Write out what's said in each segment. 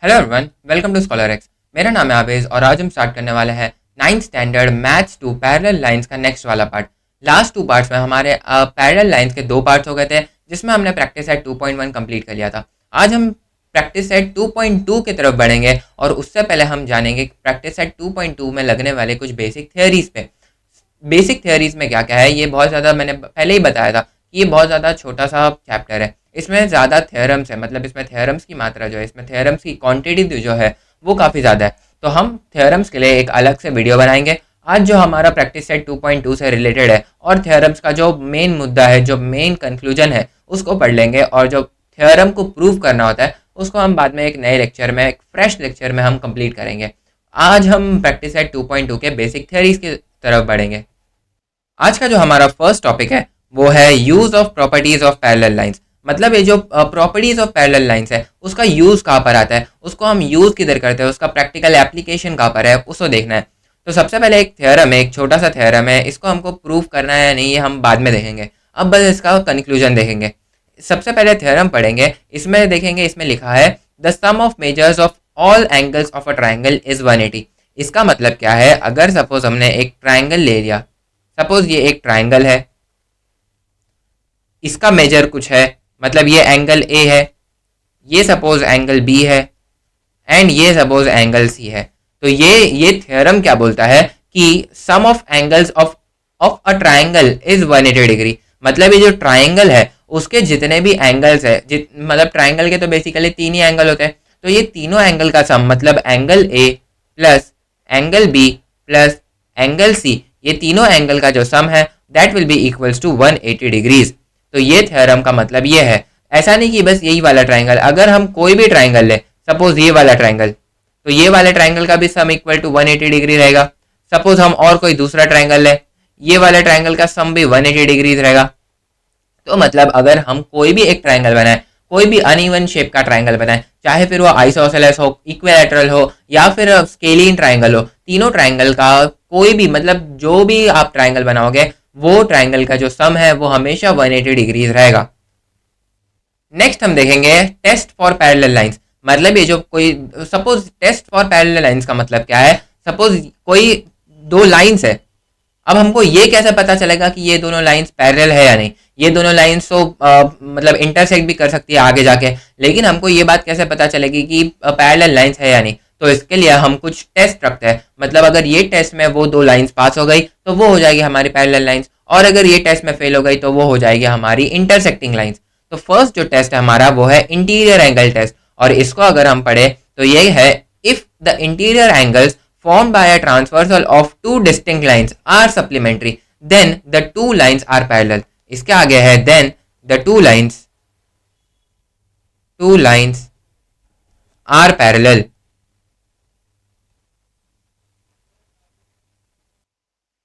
Hello everyone, welcome to Scholar X. मेरा नाम है आवेज और आज हम स्टार्ट करने वाले हैं 9th standard maths 2 parallel lines का नेक्स्ट वाला पार्ट। लास्ट 2 पार्ट्स में हमारे पैरेलल लाइंस के 2 पार्ट्स हो गए थे, जिसमें हमने प्रैक्टिस सेट 2.1 कंप्लीट कर लिया था। आज हम प्रैक्टिस सेट 2.2 की तरफ बढ़ेंगे और उससे पहले हम जानेंगे प्रैक्टिस सेट 2.2 में लगने वाले कुछ बेसिक थियोरीज पे। बेसिक थियोरीज में क्या क्या है, ये बहुत ज़्यादा मैंने पहले ही बताया था कि ये बहुत ज़्यादा छोटा सा चैप्टर है। इसमें ज़्यादा थ्योरम्स है, मतलब इसमें थ्योरम्स की मात्रा जो है, इसमें थ्योरम्स की क्वांटिटी जो है वो काफ़ी ज़्यादा है। तो हम थ्योरम्स के लिए एक अलग से वीडियो बनाएंगे। आज जो हमारा प्रैक्टिस सेट 2.2 से रिलेटेड है और थ्योरम्स का जो मेन मुद्दा है, जो मेन कंक्लूजन है, उसको पढ़ लेंगे। और जो थ्योरम को प्रूव करना होता है उसको हम बाद में एक नए लेक्चर में, एक फ्रेश लेक्चर में हम कंप्लीट करेंगे। आज हम प्रैक्टिस सेट 2.2 के बेसिक थ्योरीज की तरफ बढ़ेंगे। आज का जो हमारा फर्स्ट टॉपिक है वो है use of properties of parallel lines. मतलब ये जो प्रॉपर्टीज ऑफ पैरेलल लाइंस है उसका यूज कहाँ पर आता है, उसको हम यूज किधर करते हैं, उसका प्रैक्टिकल एप्लीकेशन कहाँ पर है, उसको देखना है। तो सबसे पहले एक थ्योरम है, एक छोटा सा थ्योरम है, इसको हमको प्रूव करना है या नहीं ये हम बाद में देखेंगे। अब बस इसका कंक्लूजन देखेंगे। सबसे पहले थ्योरम पढ़ेंगे। इसमें देखेंगे, इसमें लिखा है the sum of measures of all angles of a triangle is 180। इसका मतलब क्या है, अगर सपोज हमने एक ट्राइंगल ले लिया, सपोज ये एक ट्राइंगल है, इसका मेजर कुछ है, मतलब ये एंगल ए है, ये सपोज एंगल बी है एंड ये सपोज एंगल सी है। तो ये थ्योरम क्या बोलता है कि sum of angles of a triangle is 180 degree. मतलब ये जो ट्राइंगल है उसके जितने भी एंगल्स है, मतलब ट्राइंगल के तो बेसिकली 3 ही एंगल होते हैं, तो ये तीनों एंगल का सम, मतलब angle A plus angle B plus angle C, ये तीनों एंगल का जो सम है that will be equals to 180 degrees. तो ये थ्योरम का मतलब ये है। ऐसा नहीं कि बस यही वाला ट्राइंगल, अगर हम कोई भी ट्राइंगल ले, सपोज ये वाला ट्राइंगल, तो ये वाले ट्राइंगल का भी सम इक्वल टू 180 डिग्री रहेगा। सपोज हम और कोई दूसरा ट्राइंगल ले, ये वाले ट्राइंगल का सम भी 180 डिग्री रहेगा। तो मतलब अगर हम कोई भी एक ट्राइंगल बनाए, कोई भी अनइवन शेप का ट्राइंगल बनाए, चाहे फिर वो आइसोसेलेस हो, इक्विलैटरल हो या फिर स्केलिन ट्राइंगल हो, तीनों ट्राइंगल का कोई भी, मतलब जो भी आप ट्राइंगल बनाओगे वो ट्राइंगल का जो सम है वो हमेशा 180 डिग्रीज रहेगा। नेक्स्ट हम देखेंगे टेस्ट फॉर पैरेलल लाइंस। मतलब ये जो कोई, suppose test for parallel lines का मतलब क्या है, सपोज कोई 2 लाइंस है। अब हमको ये कैसे पता चलेगा कि ये दोनों लाइंस पैरेलल है या नहीं। ये दोनों लाइंस तो मतलब इंटरसेक्ट भी कर सकती है आगे जाके, लेकिन हमको ये बात कैसे पता चलेगी कि पैरेलल लाइंस है या नहीं। तो इसके लिए हम कुछ टेस्ट रखते हैं। मतलब अगर ये टेस्ट में वो 2 लाइंस पास हो गई तो वो हो जाएगी हमारी पैरेलल लाइंस, और अगर ये टेस्ट में फेल हो गई तो वो हो जाएगी हमारी इंटरसेक्टिंग लाइंस। तो फर्स्ट जो टेस्ट है हमारा वो है इंटीरियर एंगल टेस्ट, और इसको अगर हम पढ़े तो ये है if the interior angles formed by a transversal of 2 distinct lines are supplementary then the 2 lines are parallel। इसके आगे है then the 2 lines are parallel।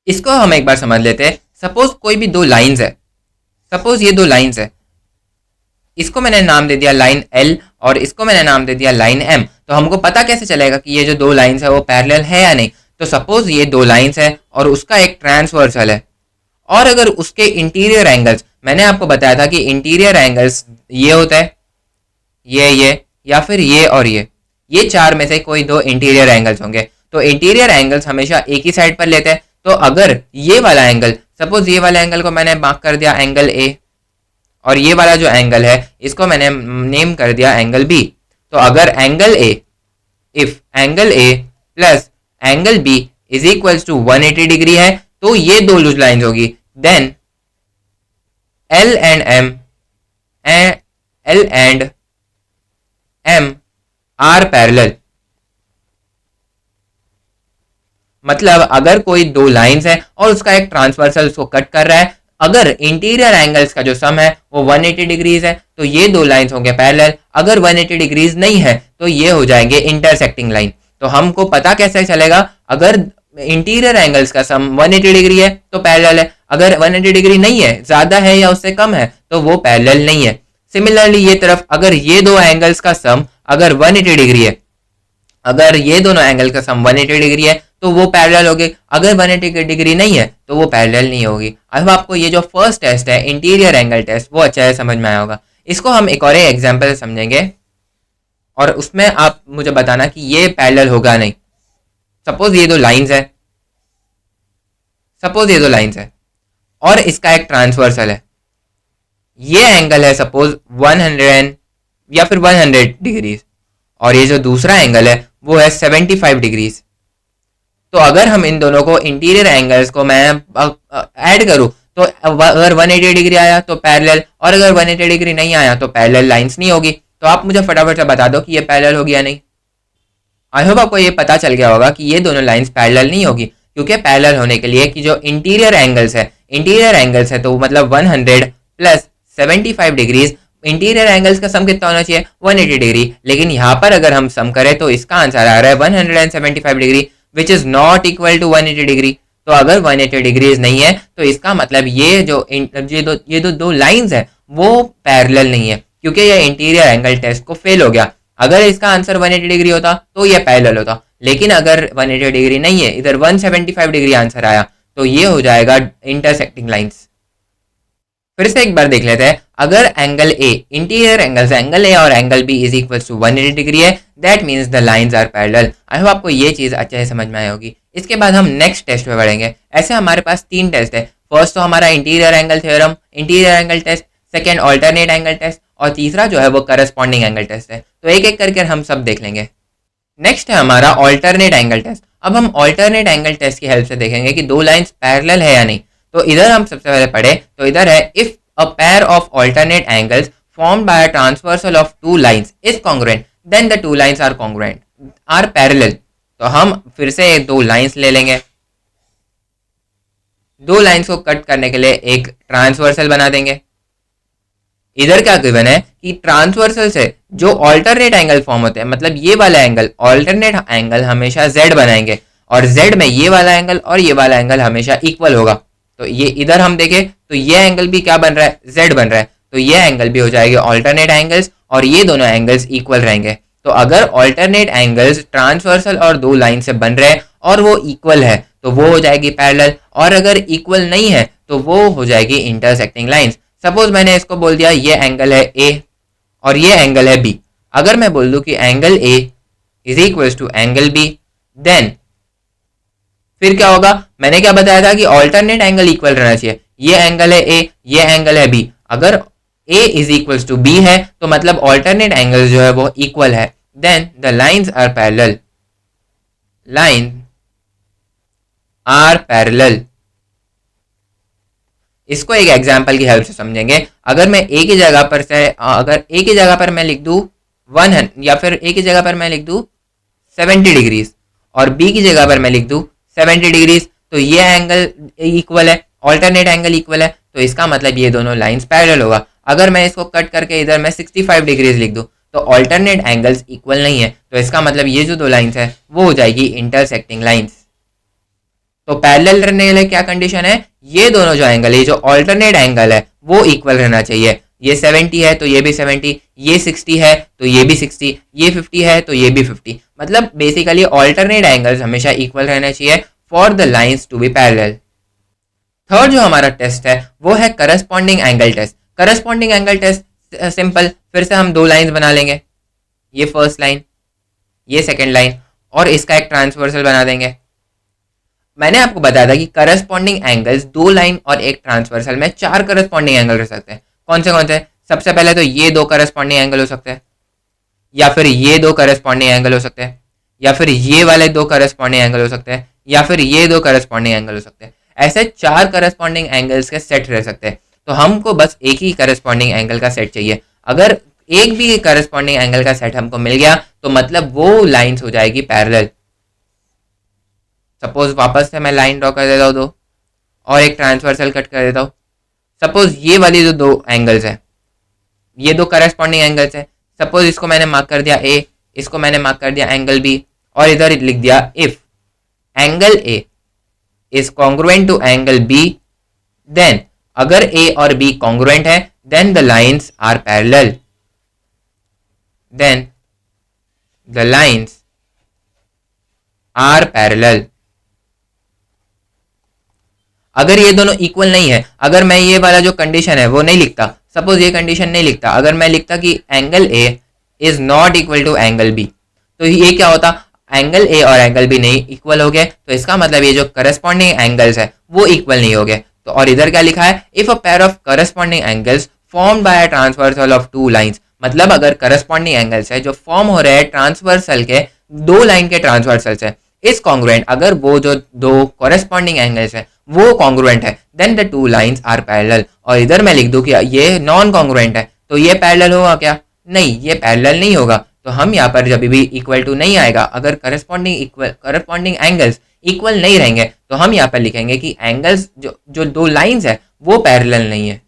इसको हम एक बार समझ लेते हैं। सपोज कोई भी 2 लाइंस है, सपोज ये 2 लाइंस है, इसको मैंने नाम दे दिया लाइन L और इसको मैंने नाम दे दिया लाइन M। तो हमको पता कैसे चलेगा कि ये जो 2 लाइंस है वो पैरेलल है या नहीं। तो सपोज ये 2 लाइंस है और उसका एक ट्रांसवर्सल है, और अगर उसके इंटीरियर एंगल्स, मैंने आपको बताया था कि इंटीरियर एंगल्स ये होता है, ये या फिर ये और ये 4 में से कोई 2 इंटीरियर एंगल्स होंगे। तो इंटीरियर एंगल्स हमेशा एक ही साइड पर लेते हैं। तो अगर ये वाला एंगल, सपोज ये वाला एंगल को मैंने मार्क कर दिया एंगल ए, और ये वाला जो एंगल है इसको मैंने नेम कर दिया एंगल बी। तो अगर angle A, if angle A plus angle B is equals to 180 degree है, तो ये 2 लूज लाइंस होगी। Then L and M are parallel. मतलब अगर कोई 2 लाइंस है और उसका एक ट्रांसवर्सल उसको कट कर रहा है, अगर इंटीरियर एंगल्स का जो सम है वो 180 डिग्रीज है तो ये 2 लाइंस होंगे पैरेलल। अगर 180 डिग्रीज नहीं है तो ये हो जाएंगे इंटरसेक्टिंग लाइन। तो हमको पता कैसे चलेगा, अगर इंटीरियर एंगल्स का सम 180 डिग्री है तो पैरेलल है, अगर 180 डिग्री नहीं है, ज्यादा है या उससे कम है, तो वो पैरेलल नहीं है। सिमिलरली ये तरफ, अगर ये 2 एंगल्स का सम अगर 180 डिग्री है, अगर ये दोनों एंगल का सम 180 डिग्री है तो वो पैरेलल होगी, अगर 180 डिग्री नहीं है तो वो पैरेलल नहीं होगी। अब आपको ये जो फर्स्ट टेस्ट है इंटीरियर एंगल टेस्ट वो अच्छा है समझ में आया होगा। इसको हम एक और एग्जांपल से समझेंगे, और उसमें आप मुझे बताना कि ये पैरेलल होगा नहीं। सपोज ये दो लाइंस है, सपोज ये दो लाइंस है और इसका एक ट्रांसवर्सल है, ये एंगल है सपोज 100 या फिर 100 डिग्रीज, और ये जो दूसरा एंगल है वो है 75 डिग्रीज। तो अगर हम इन दोनों को इंटीरियर एंगल्स को मैं ऐड करूं तो अगर 180 डिग्री आया तो पैरेलल, और अगर 180 डिग्री नहीं आया तो पैरेलल लाइंस नहीं होगी। तो आप मुझे फटाफट से बता दो कि ये पैरेलल होगी या नहीं। आई होप आपको ये पता चल गया होगा कि ये दोनों लाइंस पैरेलल नहीं होगी, क्योंकि पैरेलल होने के लिए कि जो इंटीरियर एंगल्स है तो मतलब 100 प्लस 75 डिग्रीज, इंटीरियर एंगल्स का सम कितना होना चाहिए 180 डिग्री, लेकिन यहाँ पर अगर हम सम करें तो इसका आंसर आ रहा है 175 degree which is not equal to 180 degree. तो अगर 180 डिग्रीज नहीं है तो इसका मतलब ये दो लाइंस है वो पैरेलल नहीं है, क्योंकि ये इंटीरियर एंगल टेस्ट को फेल हो गया। अगर इसका आंसर 180 डिग्री होता तो ये पैरेलल होता, लेकिन अगर 180 डिग्री नहीं है, इधर 175 डिग्री आंसर आया, तो ये हो जाएगा इंटरसेक्टिंग लाइंस। फिर से एक बार देख लेते हैं। अगर angle A, interior angles angle A और angle B is equal to 180 degree है, that means the lines are parallel. I hope आपको ये चीज़ अच्छे से समझ में आई होगी। इसके बाद हम नेक्स्ट टेस्ट में बढ़ेंगे। ऐसे हमारे पास 3 टेस्ट है। फर्स्ट तो हमारा interior angle theorem, interior angle test, second alternate angle test, और तीसरा जो है वो करस्पॉन्डिंग एंगल टेस्ट है। तो एक एक करके हम सब देख लेंगे। नेक्स्ट है हमारा ऑल्टरनेट एंगल टेस्ट। अब हम ऑल्टरनेट एंगल टेस्ट की हेल्प से देखेंगे कि दो लाइंस पैरेलल है या नहीं। तो इधर हम सबसे पहले पढ़े तो इधर है if a pair of alternate angles formed by a transversal of two lines is congruent then the two lines are congruent are parallel। तो हम फिर से दो लाइंस ले लेंगे। दो लाइंस को कट करने के लिए एक ट्रांसवर्सल बना देंगे। इधर क्या गिवन है कि ट्रांसवर्सल से जो ऑल्टरनेट एंगल फॉर्म होते हैं, मतलब ये वाला एंगल ऑल्टरनेट एंगल हमेशा z बनाएंगे, और z में ये वाला एंगल और ये वाला एंगल हमेशा इक्वल होगा। तो ये इधर हम देखें तो ये एंगल भी क्या बन रहा है, z बन रहा है, तो ये एंगल भी हो जाएगा ऑल्टरनेट एंगल्स, और ये दोनों एंगल्स इक्वल रहेंगे। तो अगर ऑल्टरनेट एंगल्स ट्रांसवर्सल और दो लाइन से बन रहे हैं और वो इक्वल है तो वो हो जाएगी पैरेलल, और अगर इक्वल नहीं है तो वो हो जाएगी इंटरसेक्टिंग लाइंस। सपोज मैंने इसको बोल दिया ये एंगल है a और ये एंगल है b। अगर मैं बोल दूं कि angle a is equal to angle b, then फिर क्या होगा, मैंने क्या बताया था कि ऑल्टरनेट एंगल इक्वल रहना चाहिए। ये एंगल है a, ये एंगल है b। अगर a is equal to b है तो मतलब ऑल्टरनेट एंगल जो है वो इक्वल है, then the lines are parallel. Line are parallel. इसको एक एग्जांपल की हेल्प से समझेंगे। अगर मैं a की जगह पर से अगर a की जगह पर मैं लिख दूं 100 या फिर a की जगह पर मैं लिख दूं 70 डिग्रीज और b की जगह पर मैं लिख दूं 70 डिग्रीज, तो ये एंगल इक्वल है, ऑल्टरनेट एंगल इक्वल है, तो इसका मतलब ये दोनों लाइंस पैरेलल होगा। अगर मैं इसको कट करके इधर मैं 65 डिग्रीज लिख दूं तो ऑल्टरनेट एंगल्स इक्वल नहीं है, तो इसका मतलब ये जो दो लाइंस है वो हो जाएगी इंटरसेक्टिंग लाइंस। तो पैरेलल रहने के लिए क्या कंडीशन है, ये दोनों जो एंगल है, जो ऑल्टरनेट एंगल है वो इक्वल रहना चाहिए। ये 70 है तो ये भी 70, ये 60 है तो ये भी 60, ये 50 है तो ये भी 50। मतलब बेसिकली ऑल्टरनेट एंगल्स हमेशा इक्वल रहना चाहिए for the lines to be parallel. Third जो हमारा टेस्ट है वो है corresponding angle test. Corresponding angle test simple, फिर से हम दो लाइंस बना लेंगे, ये फर्स्ट लाइन, ये सेकेंड लाइन, और इसका एक ट्रांसवर्सल बना देंगे। मैंने आपको बताया था कि करस्पॉन्डिंग एंगल्स दो लाइन और एक ट्रांसवर्सल में 4 करस्पॉन्डिंग एंगल रह सकते हैं। कौन से? सबसे पहले तो ये दो करस्पॉन्डिंग एंगल हो सकते हैं, या फिर ये दो करस्पॉन्डिंग एंगल हो सकते हैं, या फिर ये वाले दो करस्पॉन्डिंग एंगल हो सकते हैं, या फिर ये दो करस्पॉन्डिंग एंगल हो सकते हैं। ऐसे 4 करस्पॉन्डिंग एंगल्स के सेट रह सकते हैं। तो हमको बस एक ही करस्पॉन्डिंग एंगल का सेट चाहिए। अगर एक भी करस्पॉन्डिंग एंगल का सेट हमको मिल गया तो मतलब वो लाइंस हो जाएगी पैरेलल। सपोज वापस से मैं लाइन ड्रॉ कर देता हूँ दो, और एक ट्रांसवर्सल कट कर देता हूँ। सपोज ये वाली जो दो एंगल्स है, ये दो करस्पॉन्डिंग एंगल्स है। सपोज इसको मैंने मार्क कर दिया a, इसको मैंने मार्क कर दिया एंगल b, और इधर लिख दिया इफ angle a is congruent to angle b, then अगर a और b कॉन्ग्रुएंट है then the lines are parallel. Then the lines are parallel. अगर ये दोनों इक्वल नहीं है, अगर मैं ये वाला जो कंडीशन है वो नहीं लिखता, सपोज ये कंडीशन नहीं लिखता, अगर मैं लिखता कि angle A is not equal to angle B. तो ये क्या होता, एंगल ए और एंगल बी नहीं इक्वल हो गए, तो इसका मतलब ये जो करस्पॉन्डिंग एंगल्स है वो इक्वल नहीं हो गए। तो और इधर क्या लिखा है, if a pair of corresponding angles formed by a transversal of two lines, मतलब अगर करस्पॉन्डिंग एंगल्स है जो फॉर्म हो रहे हैं ट्रांसवर्सल के दो लाइन के ट्रांसवर्सल से, इस कॉन्ग्रुएंट, अगर वो जो दो कॉरेस्पॉन्डिंग एंगल्स है वो कॉन्ग्रुएंट है, then the two lines are parallel. और इधर मैं लिख दूं कि ये नॉन कॉन्ग्रुएंट है, तो ये पैरेलल होगा क्या, नहीं, ये पैरेलल नहीं होगा। तो हम यहाँ पर जब भी इक्वल टू नहीं आएगा, अगर करस्पॉन्डिंग एंगल्स इक्वल नहीं रहेंगे, तो हम यहाँ पर लिखेंगे कि एंगल्स जो दो लाइंस है वो पैरेलल नहीं है।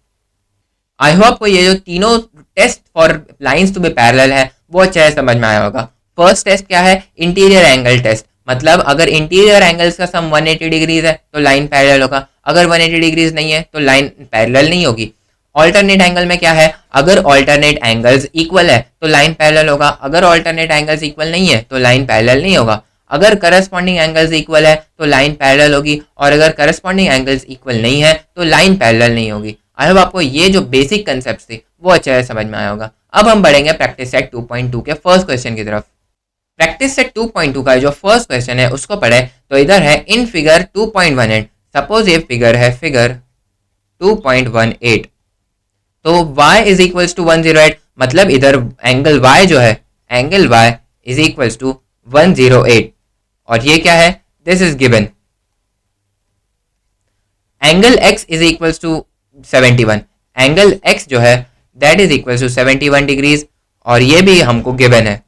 आई होप को ये जो तीनों test for lines to be parallel है वो अच्छे से समझ में आया होगा। फर्स्ट टेस्ट क्या है, इंटीरियर एंगल टेस्ट, मतलब अगर इंटीरियर एंगल्स का सम 180 डिग्रीज है तो लाइन पैरेलल होगा, अगर 180 डिग्रीज नहीं है तो लाइन पैरेलल नहीं होगी। ऑल्टरनेट एंगल में क्या है, अगर ऑल्टरनेट एंगल्स इक्वल है तो लाइन पैरेलल होगा, अगर ऑल्टरनेट एंगल्स इक्वल नहीं है तो लाइन पैरेलल नहीं होगा। अगर करस्पॉन्डिंग एंगल्स इक्वल है तो लाइन पैरेलल होगी, और अगर करस्पॉन्डिंग एंगल्स इक्वल नहीं है तो लाइन पैरेलल नहीं होगी। आई होप आपको ये जो बेसिक कंसेप्ट थे वो अच्छे से समझ में आया होगा। अब हम बढ़ेंगे प्रैक्टिस सेट 2.2 के फर्स्ट क्वेश्चन की तरफ। प्रैक्टिस सेट 2.2 का जो फर्स्ट क्वेश्चन है उसको पढ़े तो इधर है इन फिगर 2.18, सपोज ये फिगर है फिगर 2.18, तो y इज इक्वल्स टू 108, मतलब इधर एंगल y जो है, angle y is equals to 108, और ये क्या है, this is given. Angle x is equals to 71, एंगल x जो है that is equals to 71 degrees, और ये भी हमको गिवन है।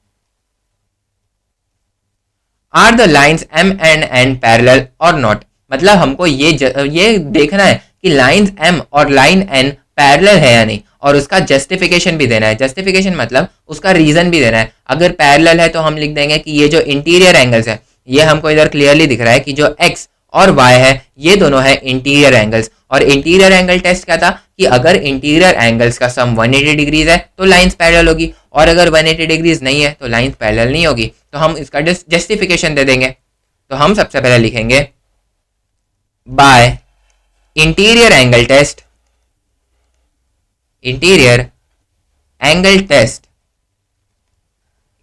Are the lines m and n parallel और नॉट, मतलब हमको ये देखना है कि लाइन्स m और लाइन n पैरेलल है या नहीं, और उसका जस्टिफिकेशन भी देना है। जस्टिफिकेशन मतलब उसका रीजन भी देना है। अगर पैरेलल है तो हम लिख देंगे कि ये जो इंटीरियर एंगल्स है, ये हमको इधर क्लियरली दिख रहा है कि जो x और y है ये दोनों है इंटीरियर एंगल्स। और इंटीरियर एंगल टेस्ट क्या था कि अगर इंटीरियर एंगल्स का सम 180 डिग्रीज है तो लाइंस पैरेलल होगी, और अगर 180 डिग्रीज नहीं है तो लाइंस पैरेलल नहीं होगी। तो हम इसका जस्टिफिकेशन दे देंगे। तो हम सबसे पहले लिखेंगे by interior angle test, interior angle test,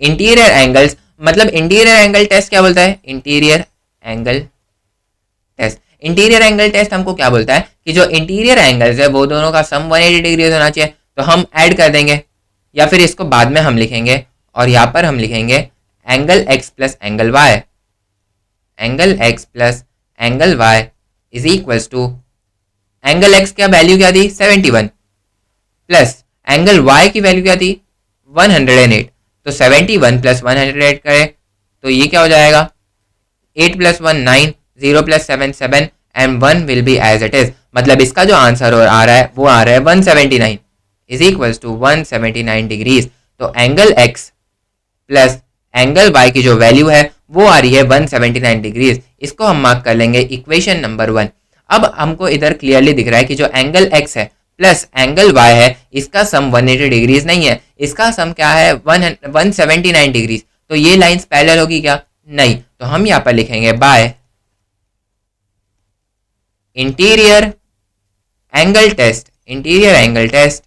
interior angles, मतलब इंटीरियर एंगल टेस्ट क्या बोलता है, interior angle test, interior angle test हमको क्या बोलता है कि जो इंटीरियर एंगल्स है वो दोनों का सम 180 डिग्री होना चाहिए। तो हम ऐड कर देंगे, या फिर इसको बाद में हम लिखेंगे, और यहाँ पर हम लिखेंगे angle x plus angle y, angle x plus angle y is equals to angle x क्या वैल्यू क्या थी 71, प्लस एंगल y की वैल्यू क्या थी 108। तो 71 प्लस 108 करें तो ये क्या हो जाएगा, 8 plus 1 9, 0 plus 7 7, and 1 will be as it is. मतलब इसका जो आंसर आ रहा है वो आ रहा है 179 इज इक्वल्स टू 179 डिग्रीज। तो angle x plus angle y की जो वैल्यू है वो आ रही है 179 डिग्रीज। इसको हम मार्क कर लेंगे इक्वेशन नंबर 1। अब हमको इधर क्लियरली दिख रहा है कि जो एंगल x है प्लस एंगल y है इसका सम 180 डिग्रीज नहीं है, इसका सम क्या है 179 डिग्रीज। तो ये लाइंस पैरेलल होगी क्या, नहीं। तो हम यहाँ पर लिखेंगे by interior angle test, interior angle test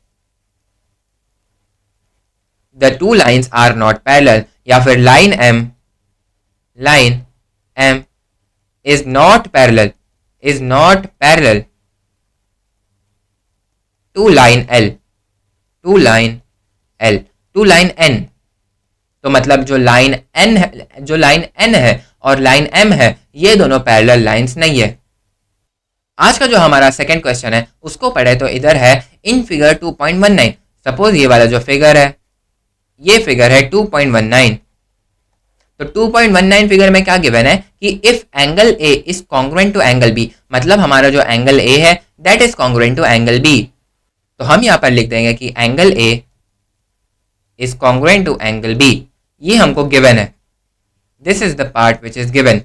the two lines are not parallel, या फिर line m is not parallel, is not parallel to line L, to line L, to line N। तो मतलब जो लाइन N है, जो line N है और line M है ये दोनों पैरेलल लाइंस नहीं है। आज का जो हमारा सेकंड क्वेश्चन है उसको पढ़े तो इधर है इन फिगर 2.19, सपोज ये वाला जो फिगर है ये फिगर है 2.19। तो 2.19 फिगर में क्या गिवन है कि if angle A is congruent to angle B, मतलब हमारा जो एंगल A है that is congruent to angle B। तो हम यहाँ पर लिख देंगे कि angle A is congruent to angle B, ये हमको गिवन है, this is the part which is given.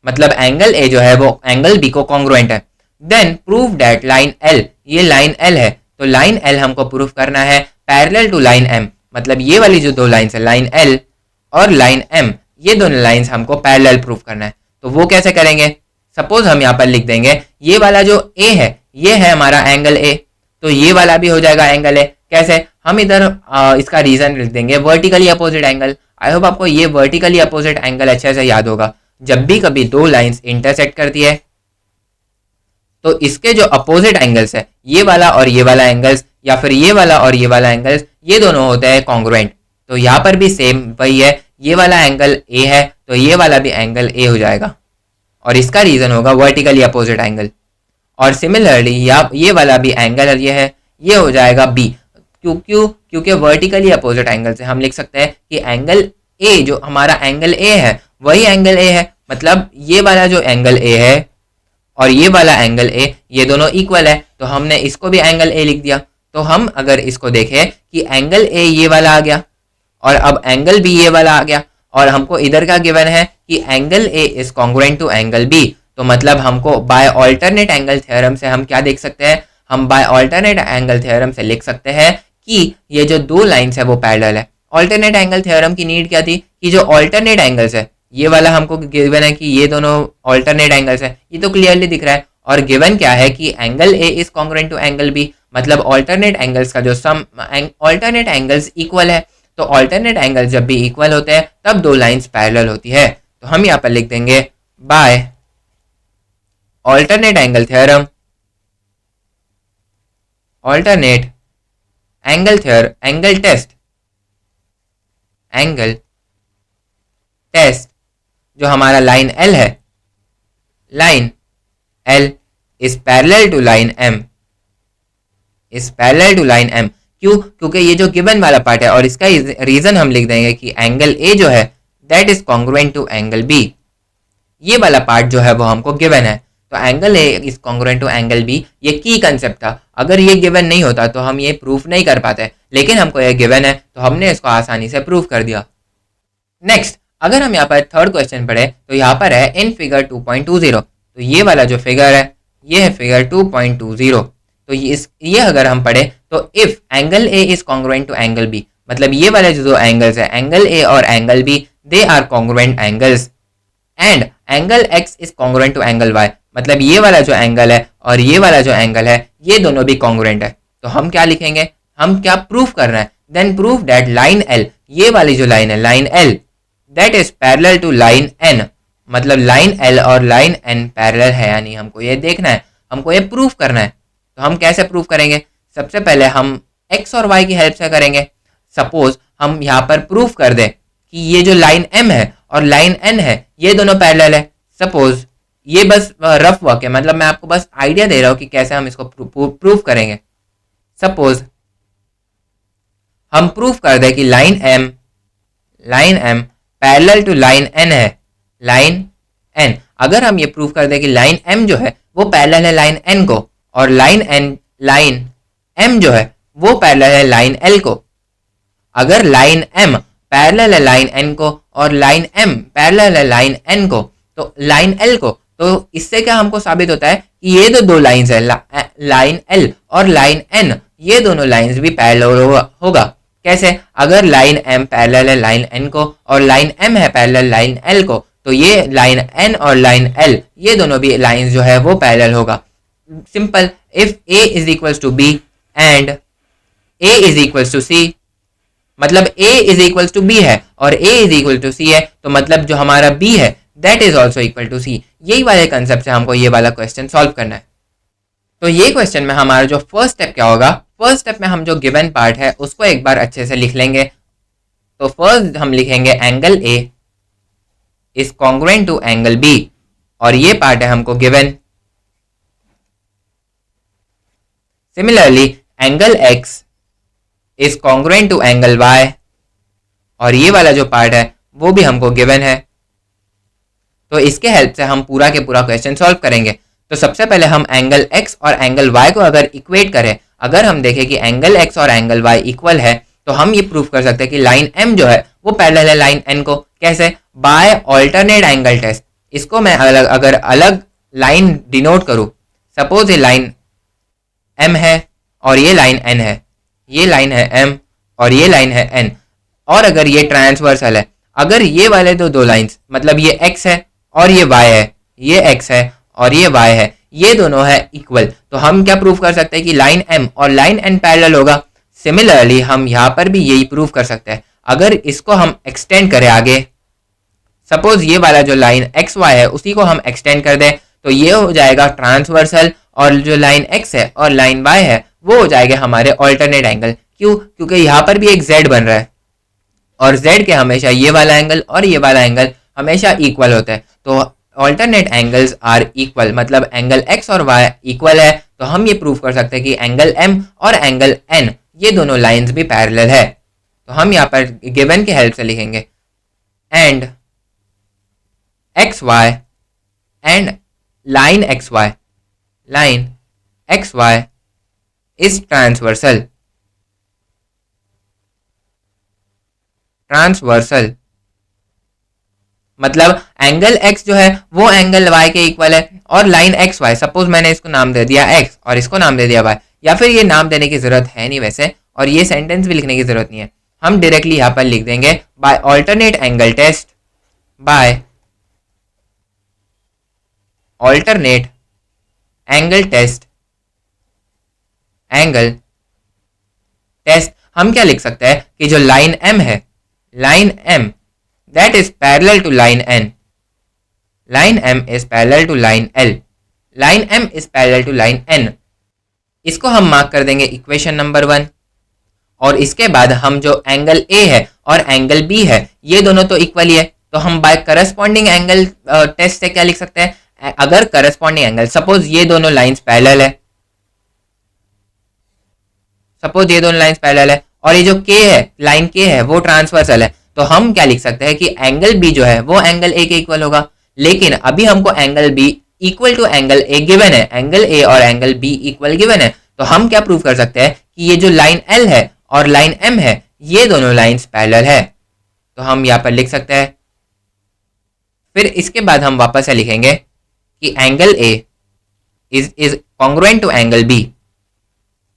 मतलब एंगल A जो है वो एंगल B को कॉन्ग्रुएंट है। Then prove that line L, ये लाइन L है तो लाइन L हमको प्रूफ करना है पैरेलल टू लाइन M, मतलब ये वाली जो दो लाइंस है लाइन L और लाइन M ये दोनों लाइंस हमको पैरेलल प्रूफ करना है। तो वो कैसे करेंगे, सपोज हम यहाँ पर लिख देंगे ये वाला जो A है ये है हमारा एंगल A, तो ये वाला भी हो जाएगा एंगल A, कैसे? हम इधर इसका रीजन लिख देंगे वर्टिकली अपोजिट एंगल। आई होप आपको ये वर्टिकली अपोजिट एंगल अच्छे से याद होगा। जब भी कभी दो लाइंस इंटरसेक्ट करती है तो इसके जो अपोजिट एंगल्स है, ये वाला और ये वाला एंगल्स, या फिर ये वाला और ये वाला एंगल्स, ये दोनों होते हैं कॉन्ग्रुएंट। तो यहाँ पर भी सेम वही है, ये वाला एंगल ए है तो ये वाला भी एंगल ए हो जाएगा और इसका रीजन होगा वर्टिकली अपोजिट एंगल। और सिमिलरली ये वाला भी एंगल ये हो जाएगा बी। क्योंकि वर्टिकली अपोजिट एंगल से हम लिख सकते हैं कि एंगल ए, जो हमारा एंगल ए है वही एंगल ए है। मतलब ये वाला जो एंगल ए है और ये वाला एंगल ए, ये दोनों इक्वल है तो हमने इसको भी एंगल ए लिख दिया। तो हम अगर इसको देखें कि एंगल ए ये वाला आ गया और अब एंगल बी ये वाला आ गया और हमको इधर का गिवन है कि angle A is congruent to angle B, तो मतलब हमको बाय ऑल्टरनेट एंगल थ्योरम से हम क्या देख सकते हैं? हम बाय ऑल्टरनेट एंगल थ्योरम से लिख सकते हैं कि ये जो दो लाइंस है वो पैरेलल है। ऑल्टरनेट एंगल थ्योरम की नीड क्या थी कि जो ऑल्टरनेट एंगल्स है, ये वाला हमको गिवन है कि ये दोनों ऑल्टरनेट एंगल्स है, ये तो क्लियरली दिख रहा है। और गिवन क्या है कि angle A is congruent to angle B, मतलब ऑल्टरनेट एंगल्स का जो सम, ऑल्टरनेट एंगल्स इक्वल है। तो ऑल्टरनेट एंगल्स जब भी इक्वल होते हैं तब दो लाइंस पैरेलल होती है। तो हम यहाँ पर लिख देंगे by alternate angle theorem, alternate angle test, जो हमारा लाइन एल है, line L is parallel to line M, क्यों? क्योंकि ये जो गिवन वाला पार्ट है और इसका रीजन हम लिख देंगे कि एंगल ए जो है that is congruent to angle B. ये वाला पार्ट जो है वो हमको गिवन है, तो angle A is congruent to angle B, ये की कंसेप्ट था। अगर ये गिवन नहीं होता तो हम ये प्रूफ नहीं कर पाते, लेकिन हमको ये गिवन है तो हमने इसको आसानी से प्रूफ कर दिया। नेक्स्ट, अगर हम यहाँ पर थर्ड क्वेश्चन पढ़े तो यहाँ पर है इन फिगर 2.20, तो ये वाला जो फिगर है ये है फिगर 2.20। तो ये अगर हम पढ़े तो if angle A is congruent to angle B, मतलब ये वाले जो दो एंगल्स है एंगल ए और angle B, they are congruent angles, and angle X is congruent to angle Y, मतलब ये वाला जो एंगल है और ये वाला जो एंगल है ये दोनों भी कॉन्ग्रुएंट है। तो हम क्या लिखेंगे? हम क्या प्रूफ कर रहे हैं? Then proof that line L, ये वाली जो लाइन है line L, that is parallel to line N, मतलब लाइन एल और लाइन एन पैरेलल है, यानी हमको ये देखना है, हमको ये प्रूफ करना है। तो हम कैसे प्रूफ करेंगे? सबसे पहले हम एक्स और वाई की हेल्प से करेंगे। सपोज हम यहाँ पर प्रूफ कर दें कि ये जो लाइन एम है और लाइन एन है ये दोनों पैरेलल है। सपोज ये बस रफ वर्क है, मतलब मैं आपको बस आइडिया दे रहा हूँ कि कैसे हम इसको प्रूफ करेंगे। सपोज हम प्रूफ कर दें कि line M parallel to line N है, लाइन एन। अगर हम ये प्रूफ कर दें कि लाइन एम जो है वो पैरेलल है लाइन एन को और लाइन एम जो है वो पैरेलल है लाइन एल को, अगर लाइन एम पैरेलल है लाइन एन को और लाइन एम पैरेलल है लाइन एन को, तो लाइन एल को, तो इससे क्या हमको साबित होता है कि ये दो लाइंस है लाइन एल और लाइन एन, ये दोनों लाइंस भी पैरेलल होगा। कैसे? अगर लाइन एम पैरेलल है लाइन एन को और लाइन एम है पैरेलल लाइन एल को, तो ये लाइन एन और लाइन एल ये दोनों भी लाइंस जो है वो पैरेलल होगा। Simple, if A is equals to B and A is equals to C, मतलब a is equals to B है और a is equal to C है, तो मतलब जो हमारा b है that is also equal to C. यही वाले कंसेप्ट से हमको ये वाला क्वेश्चन सॉल्व करना है। तो ये क्वेश्चन में हमारा जो फर्स्ट स्टेप क्या होगा? फर्स्ट स्टेप में हम जो गिवन पार्ट है उसको एक बार अच्छे से लिख लेंगे। तो फर्स्ट हम लिखेंगे angle a is congruent to angle b, और ये पार्ट है हमको given. Similarly angle x is congruent to angle y, और ये वाला जो पार्ट है वो भी हमको गिवन है। तो इसके हेल्प से हम पूरा के पूरा क्वेश्चन सॉल्व करेंगे। तो सबसे पहले हम एंगल x और एंगल y को अगर इक्वेट करें, अगर हम देखें कि एंगल x और एंगल y इक्वल है, तो हम ये प्रूफ कर सकते हैं कि लाइन m जो है वो पैरेलल है लाइन n को। कैसे? By alternate angle test. इसको मैं अगर अलग लाइन डिनोट करूं, सपोज ये लाइन m है और ये लाइन n है, ये लाइन है m और ये लाइन है n, और अगर ये ट्रांसवर्सल है, अगर ये वाले दो लाइंस, मतलब ये x है और ये y है, ये x है और ये y है, ये दोनों है इक्वल, तो हम क्या प्रूफ कर सकते हैं कि लाइन m और लाइन n पैरेलल होगा। सिमिलरली हम यहाँ पर भी यही प्रूव कर सकते हैं। अगर इसको हम एक्सटेंड करें आगे, सपोज ये वाला जो लाइन एक्स वाई है उसी को हम एक्सटेंड कर दें, तो ये हो जाएगा ट्रांसवर्सल, और जो लाइन एक्स है और लाइन वाई है वो हो जाएगा हमारे ऑल्टरनेट एंगल। क्यों? क्योंकि यहाँ पर भी एक जेड बन रहा है, और जेड के हमेशा ये वाला एंगल और ये वाला एंगल हमेशा इक्वल होता है। तो ऑल्टरनेट एंगल्स आर इक्वल, मतलब एंगल एक्स और वाई इक्वल है, तो हम ये प्रूव कर सकते हैं कि एंगल एम और एंगल एन ये दोनों लाइंस भी पैरेलल है। तो हम यहाँ पर गिवन की हेल्प से लिखेंगे and X Y and line X Y is transversal मतलब एंगल एक्स जो है वो एंगल वाई के इक्वल है, और लाइन एक्स वाई, सपोज मैंने इसको नाम दे दिया एक्स और इसको नाम दे दिया वाई, या फिर ये नाम देने की जरूरत है नहीं वैसे, और ये सेंटेंस भी लिखने की जरूरत नहीं है, हम डायरेक्टली यहाँ पर लिख देंगे by alternate angle test, by alternate angle test, हम क्या लिख सकते हैं कि जो लाइन एम है, line M that is parallel to line n, line m is parallel to line l, line m is parallel to line n। इसको हम मार्क कर देंगे इक्वेशन नंबर 1, और इसके बाद हम जो एंगल a है और एंगल b है ये दोनों तो इक्वल ही है, तो हम बाय करस्पॉन्डिंग एंगल टेस्ट से क्या लिख सकते हैं, अगर करस्पॉन्डिंग एंगल, सपोज ये दोनों लाइंस पैरेलल है, सपोज ये दोनों लाइंस पैरेलल है और ये जो k है, लाइन k है वो ट्रांसवर्सल है, तो हम क्या लिख सकते हैं कि एंगल बी जो है वो एंगल ए के इक्वल होगा। लेकिन अभी हमको angle B equal to angle A given है, एंगल ए और एंगल बी इक्वल गिवन है, तो हम क्या प्रूव कर सकते हैं कि ये जो लाइन एल है और लाइन एम है ये दोनों लाइंस पैरेलल है, तो हम यहाँ पर लिख सकते हैं। फिर इसके बाद हम वापस से लिखेंगे कि angle A is congruent to angle B,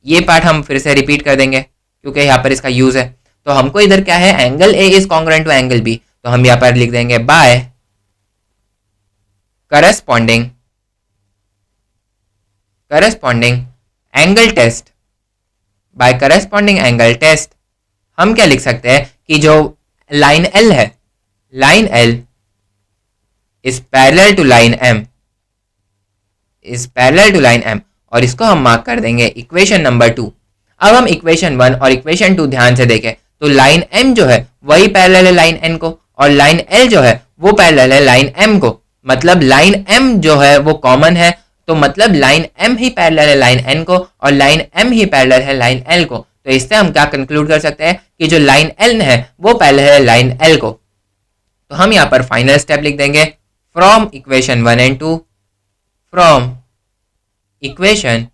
ये पार्ट हम फिर से रिपीट कर देंगे क्योंकि यहाँ पर इसका यूज है। तो हमको इधर क्या है, angle A is congruent to angle B, तो हम यहां पर लिख देंगे by corresponding angle test, by corresponding angle test हम क्या लिख सकते हैं कि जो लाइन एल है, line L is parallel to line M, और इसको हम मार्क कर देंगे इक्वेशन नंबर 2। अब हम इक्वेशन 1 और इक्वेशन 2 ध्यान से देखें, तो लाइन m जो है वही पैरेलल है लाइन n को, और लाइन l जो है वो पैरेलल है लाइन m को, मतलब लाइन m जो है वो कॉमन है, तो मतलब लाइन m ही पैरेलल है लाइन n को और लाइन m ही पैरेलल है लाइन l को। तो इससे हम क्या कंक्लूड कर सकते हैं कि जो लाइन l है वो पैरेलल है लाइन l को। तो हम यहाँ पर फाइनल स्टेप लिख देंगे from equation 1 and 2, from equation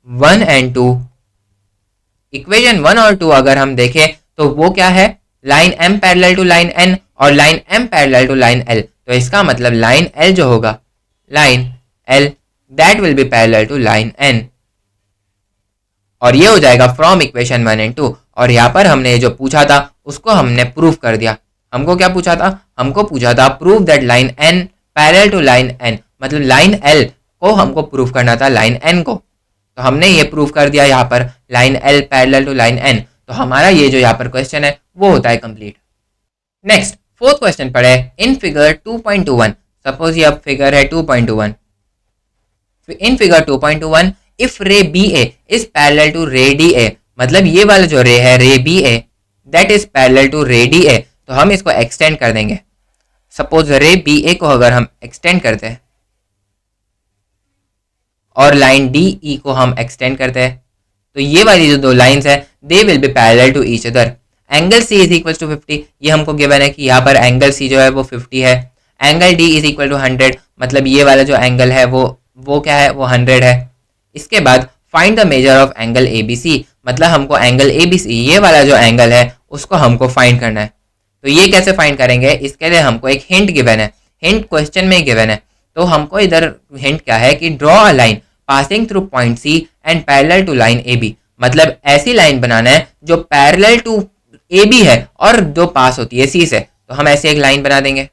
1 and 2, equation 1 और 2 अगर हम देखें तो वो क्या है, line m parallel to line n और line m parallel to line l, तो इसका मतलब लाइन l जो होगा, line l that will be parallel to line n, और ये हो जाएगा फ्रॉम इक्वेशन 1 एंड 2। और यहाँ पर हमने जो पूछा था उसको हमने प्रूफ कर दिया। हमको क्या पूछा था, हमको पूछा था prove that line n parallel to line n, मतलब लाइन l को हमको प्रूफ करना था लाइन n को, तो हमने ये प्रूफ कर दिया यहाँ पर line l parallel to line n। तो हमारा ये जो यहाँ पर क्वेश्चन है वो होता है कंप्लीट। नेक्स्ट फोर्थ क्वेश्चन पढ़े इन फिगर 2.21। सपोज ये अब फिगर है 2.21। In figure 2.21 if ray B A is parallel to ray D A, मतलब ये वाला जो रे है ray B A that is parallel to ray D A, तो हम इसको एक्सटेंड कर देंगे। सपोज रे बी ए को अगर हम एक्सटेंड करते हैं और लाइन डी ई को हम एक्सटेंड करते हैं, तो ये वाली जो दो लाइंस है they will be parallel to each other. Angle C is equal to 50, ये हमको गिवन है कि यहाँ पर एंगल सी जो है वो 50 है। Angle D is equal to 100, मतलब ये वाला जो एंगल है वो क्या है, वो 100 है। इसके बाद find the measure of angle A B C, मतलब हमको एंगल ए बी सी ये वाला जो एंगल है उसको हमको फाइंड करना है। तो ये कैसे फाइंड करेंगे, इसके लिए हमको एक हिंट गिवन है, हिंट क्वेश्चन में गिवन है। तो हमको इधर हिंट क्या है कि draw a line passing through point C and parallel to line A B, मतलब ऐसी लाइन बनाना है जो पैरेलल टू ए बी है और जो पास होती है सी से। तो हम ऐसे एक लाइन बना देंगे।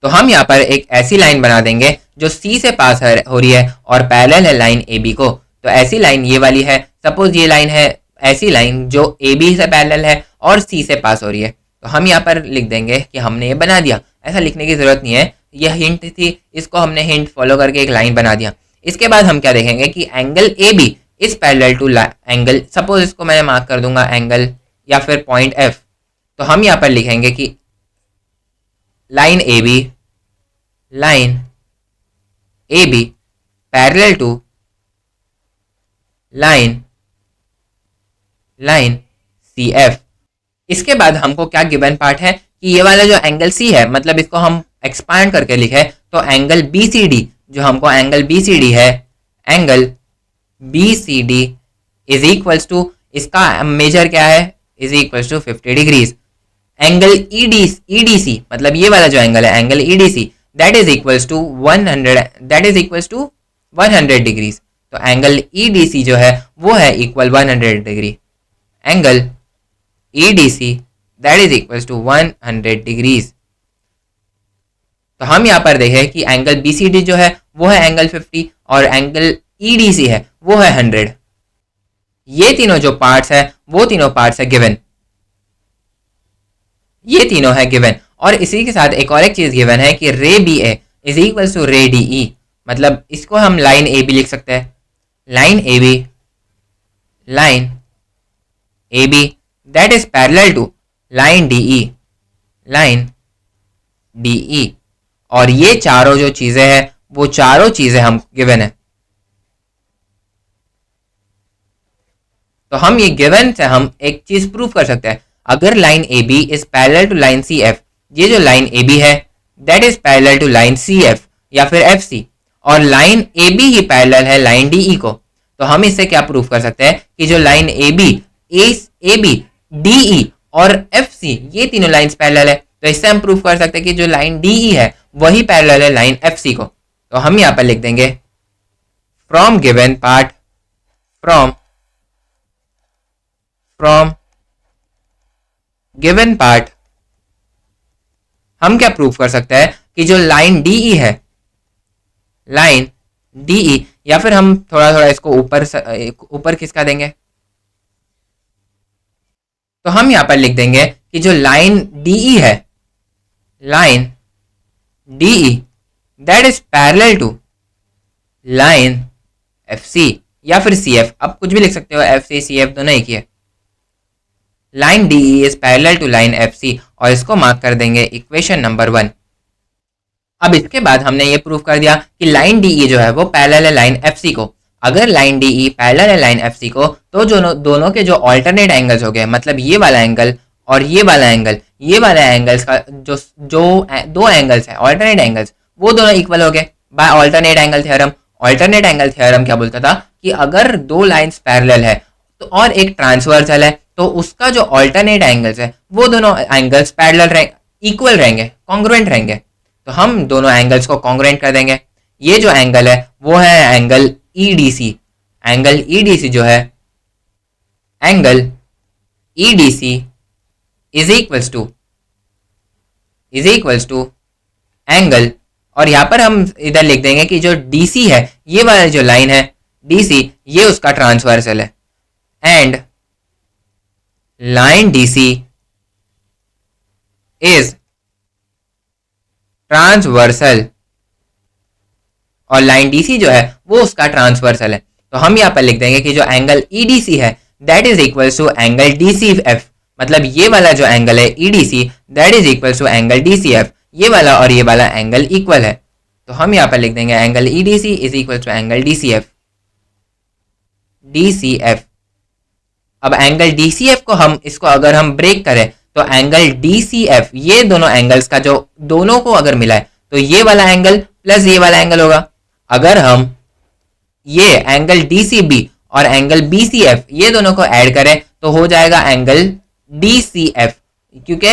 तो हम यहाँ पर एक ऐसी लाइन बना देंगे जो सी से पास हो रही है और पैरेलल है लाइन ए बी को। तो ऐसी लाइन ये वाली है। सपोज ये लाइन है ऐसी लाइन जो ए बी से पैरेलल है और सी से पास हो रही है। तो हम यहाँ पर लिख देंगे कि हमने ये बना दिया। ऐसा लिखने की जरूरत नहीं है, यह हिंट थी, इसको हमने हिंट फॉलो करके एक लाइन बना दिया। इसके बाद हम क्या देखेंगे कि angle A B is parallel to angle, suppose इसको मैं मार्क कर दूंगा एंगल या फिर पॉइंट एफ। तो हम यहाँ पर लिखेंगे कि line A B parallel to line C F. इसके बाद हमको क्या गिवन पार्ट है कि ये वाला जो एंगल सी है, मतलब इसको हम एक्सपांड करके लिखे तो एंगल बी सी डी, जो हमको एंगल बी सी डी है, angle B C D is equals to, इसका मेजर क्या है, is equals to 50 degrees. Angle E D C, मतलब ये वाला जो एंगल है angle E D C, that is equals to 100 degrees. तो एंगल ई डी सी जो है वो है equal 100 degree. Angle E D C that is equals to 100 degrees. तो हम यहाँ पर देखें कि एंगल बी सी डी जो है वो है एंगल 50 और एंगल ई डी सी है वो है 100। ये तीनों जो पार्ट्स है वो तीनों पार्ट्स है गिवन, ये तीनों है गिवन। और इसी के साथ एक और एक चीज गिवन है कि ray B A is equals to ray D E, मतलब इसको हम लाइन ए बी लिख सकते हैं। Line A B that is parallel to line D E. और ये चारों जो चीजें हैं वो चारों चीजें हम गिवन है। तो हम ये गिवन से हम एक चीज प्रूव कर सकते हैं, अगर line A B is parallel to line C F, ये जो लाइन ए बी है that is parallel to line C F या फिर एफ सी, और लाइन ए बी ही पैरेलल है लाइन डी ई को, तो हम इससे क्या प्रूव कर सकते हैं कि जो line A B D E और एफ सी ये तीनों लाइंस पैरेलल है। तो इससे हम प्रूव कर सकते हैं कि जो लाइन डी ई है वही पैरेलल है लाइन एफ सी को। तो हम यहां पर लिख देंगे from given part, from given part हम क्या प्रूव कर सकते हैं कि जो लाइन डी ई है, लाइन डी ई, या फिर हम थोड़ा थोड़ा इसको ऊपर खिसका देंगे, तो हम यहां पर लिख देंगे कि जो लाइन डी ई है, line D E that is parallel to line F C या फिर सी एफ, आप कुछ भी लिख सकते हो, एफ सी सी एफ दोनों एक ही है। Line D E is parallel to line F C, और इसको मार्क कर देंगे इक्वेशन नंबर 1। अब इसके बाद हमने ये प्रूव कर दिया कि लाइन डी ई जो है वो पैरेलल है लाइन एफ सी को। अगर लाइन डी ई पैरेलल है लाइन एफ सी को तो जो दोनों के जो ऑल्टरनेट एंगल्स हो गए, मतलब ये वाला एंगल और ये वाला एंगल, ये वाला एंगल्स का जो दो एंगल्स है ऑल्टरनेट एंगल्स, वो दोनों इक्वल हो गए by alternate angle theorem. Alternate angle theorem क्या बोलता था कि अगर दो लाइंस पैरेलल है तो और एक ट्रांसवर्सल है तो उसका जो ऑल्टरनेट एंगल्स है वो दोनों एंगल्स पैरेलल इक्वल रहेंगे, कॉन्ग्रुएंट रहेंगे। तो हम दोनों एंगल्स को कॉन्ग्रुएंट कर देंगे। ये जो एंगल है वो है angle E D C. Angle E D C जो है, angle E D C is equals to angle, और यहां पर हम इधर लिख देंगे कि जो डी सी है, ये वाला जो लाइन है डी सी, ये उसका ट्रांसवर्सल है, and line D C is transversal, और लाइन डी सी जो है वो उसका ट्रांसवर्सल है। तो हम यहां पर लिख देंगे कि जो एंगल ई डी सी है that is equal to angle D C F, मतलब ये वाला जो एंगल है E D C that is equal to angle D C F, ये वाला और ये वाला एंगल इक्वल है। तो हम यहां पर लिख देंगे angle E D C is equal to angle D C F. अब एंगल डी सी एफ को हम इसको अगर हम ब्रेक करें तो एंगल डी सी एफ, ये दोनों एंगल्स का जो दोनों को अगर मिला है तो ये वाला एंगल प्लस ये वाला एंगल होगा। अगर हम ये एंगल डी सी बी और एंगल बी सी एफ ये दोनों को ऐड करें तो हो जाएगा एंगल डी सी एफ, क्योंकि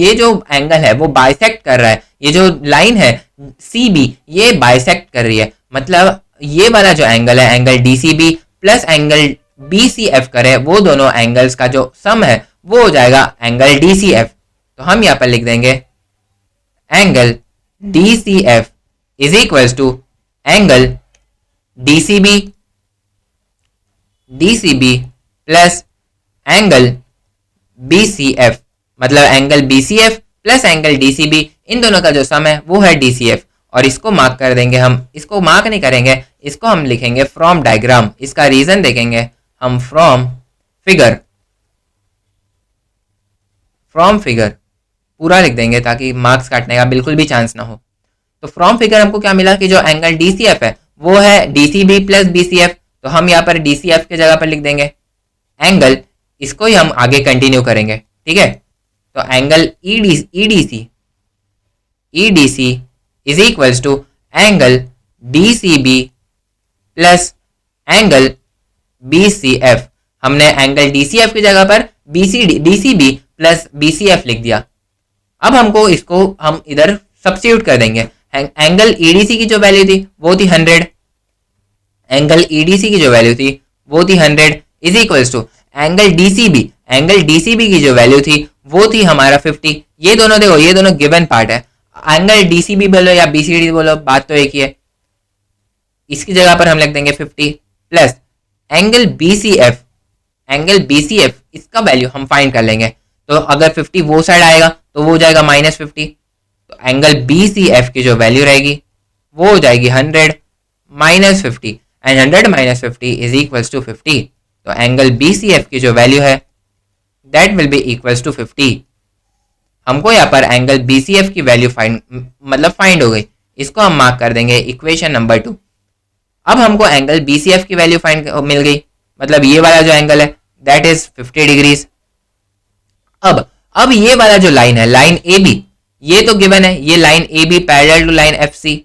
ये जो एंगल है वो बाइसेक्ट कर रहा है, ये जो लाइन है सी बी ये बाइसेक्ट कर रही है, मतलब ये वाला जो एंगल है angle D C B plus angle B C F करे, वो दोनों एंगल्स का जो सम है वो हो जाएगा एंगल डी सी एफ। तो हम यहाँ पर लिख देंगे angle D C F is equals to angle D C B plus angle BCF, मतलब angle BCF plus angle DCB, इन दोनों का जो सम है वो है DCF। और इसको मार्क कर देंगे हम, इसको मार्क नहीं करेंगे, इसको हम लिखेंगे फ्रॉम डायग्राम। इसका रीजन देखेंगे हम फ्रॉम फिगर पूरा लिख देंगे ताकि मार्क्स काटने का बिल्कुल भी चांस ना हो। तो फ्रॉम फिगर हमको क्या मिला कि जो एंगल DCF है वो है DCB प्लस BCF, तो हम यहाँ पर DCF के जगह पर लिख देंगे एंगल, इसको ही हम आगे कंटिन्यू करेंगे, ठीक है। तो angle EDC is equals to angle DCB plus angle BCF। हमने एंगल DCF की जगह पर DCB प्लस BCF लिख दिया। अब हमको इसको हम इधर सब्स्टिट्यूट कर देंगे। एंगल EDC की जो वैल्यू थी वो थी 100, एंगल EDC की जो वैल्यू थी वो थी 100 is equals to angle DCB की जो वैल्यू थी वो थी हमारा 50। ये दोनों देखो, ये दोनों गिवन पार्ट है, एंगल DCB बोलो या BCD बोलो, बात तो एक ही है। इसकी जगह पर हम लिख देंगे 50 प्लस एंगल BCF, इसका वैल्यू हम फाइंड कर लेंगे। तो अगर 50 वो साइड आएगा तो वो हो जाएगा -50, तो एंगल BCF की जो वैल्यू रहेगी वो हो जाएगी 100 minus 50, and 100 minus 50 is equals to 50। तो एंगल BCF की जो वैल्यू है that will be equals to 50। हमको यहाँ पर एंगल BCF की वैल्यू फाइंड हो गई। इसको हम मार्क कर देंगे इक्वेशन नंबर 2। अब हमको एंगल BCF की वैल्यू फाइंड मिल गई, मतलब ये वाला जो एंगल है दैट इज 50 डिग्रीज। अब ये वाला जो लाइन है, लाइन AB, ये तो गिवन है, ये line AB parallel to line FC,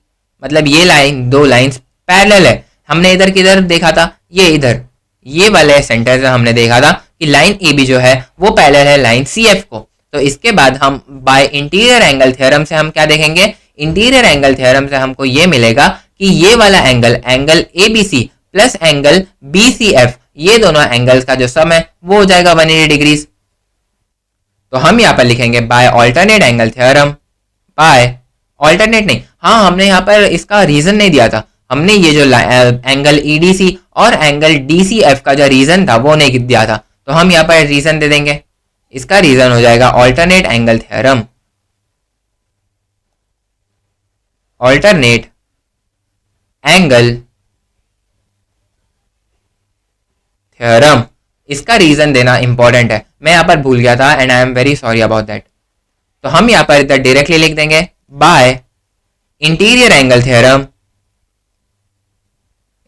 मतलब ये लाइन, दो लाइंस पैरेलल है। हमने इधर किधर देखा था, ये इधर, ये वाले सेंटर से हमने देखा था कि लाइन AB जो है वो पैरेलल है लाइन CF को। तो इसके बाद हम बाय इंटीरियर एंगल थ्योरम से हम क्या देखेंगे, इंटीरियर एंगल थ्योरम से हमको ये मिलेगा कि ये वाला angle ABC plus angle BCF, ये दोनों एंगल्स का जो सम है वो हो जाएगा 180 डिग्रीज। तो हम यहाँ पर लिखेंगे by alternate angle theorem, by alternate नहीं, हाँ हमने यहाँ पर इसका रीजन नहीं दिया था, हमने ये जो एंगल EDC और एंगल DCF का जो रीजन था वो नहीं दिया था, तो हम यहाँ पर रीजन दे देंगे। इसका रीजन हो जाएगा alternate angle theorem, alternate angle theorem. इसका रीजन देना इंपॉर्टेंट है, मैं यहाँ पर भूल गया था and I am very sorry about that. तो हम यहाँ पर इधर डायरेक्टली लिख देंगे bye interior angle theorem,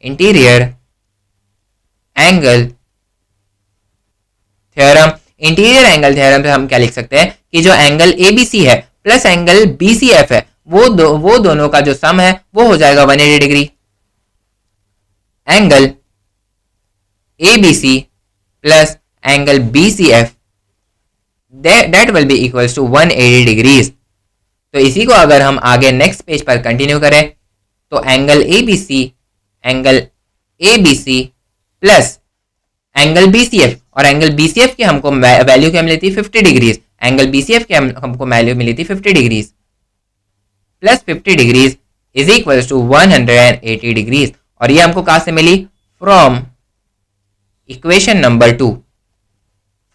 interior angle theorem. Interior angle theorem से हम क्या लिख सकते हैं कि जो एंगल ABC है प्लस एंगल BCF है वो दोनों का जो सम है वो हो जाएगा 180 degree. Angle ABC plus angle BCF that will be equals to 180 degrees. तो इसी को अगर हम आगे नेक्स्ट पेज पर कंटिन्यू करें तो angle ABC plus angle BCF, और एंगल BCF की हमको वैल्यू क्या मिली थी 50 डिग्रीज, एंगल BCF की हमको वैल्यू मिली थी 50 degrees, plus 50 degrees is equals to 180 degrees. और ये हमको कहाँ से मिली, from equation number 2,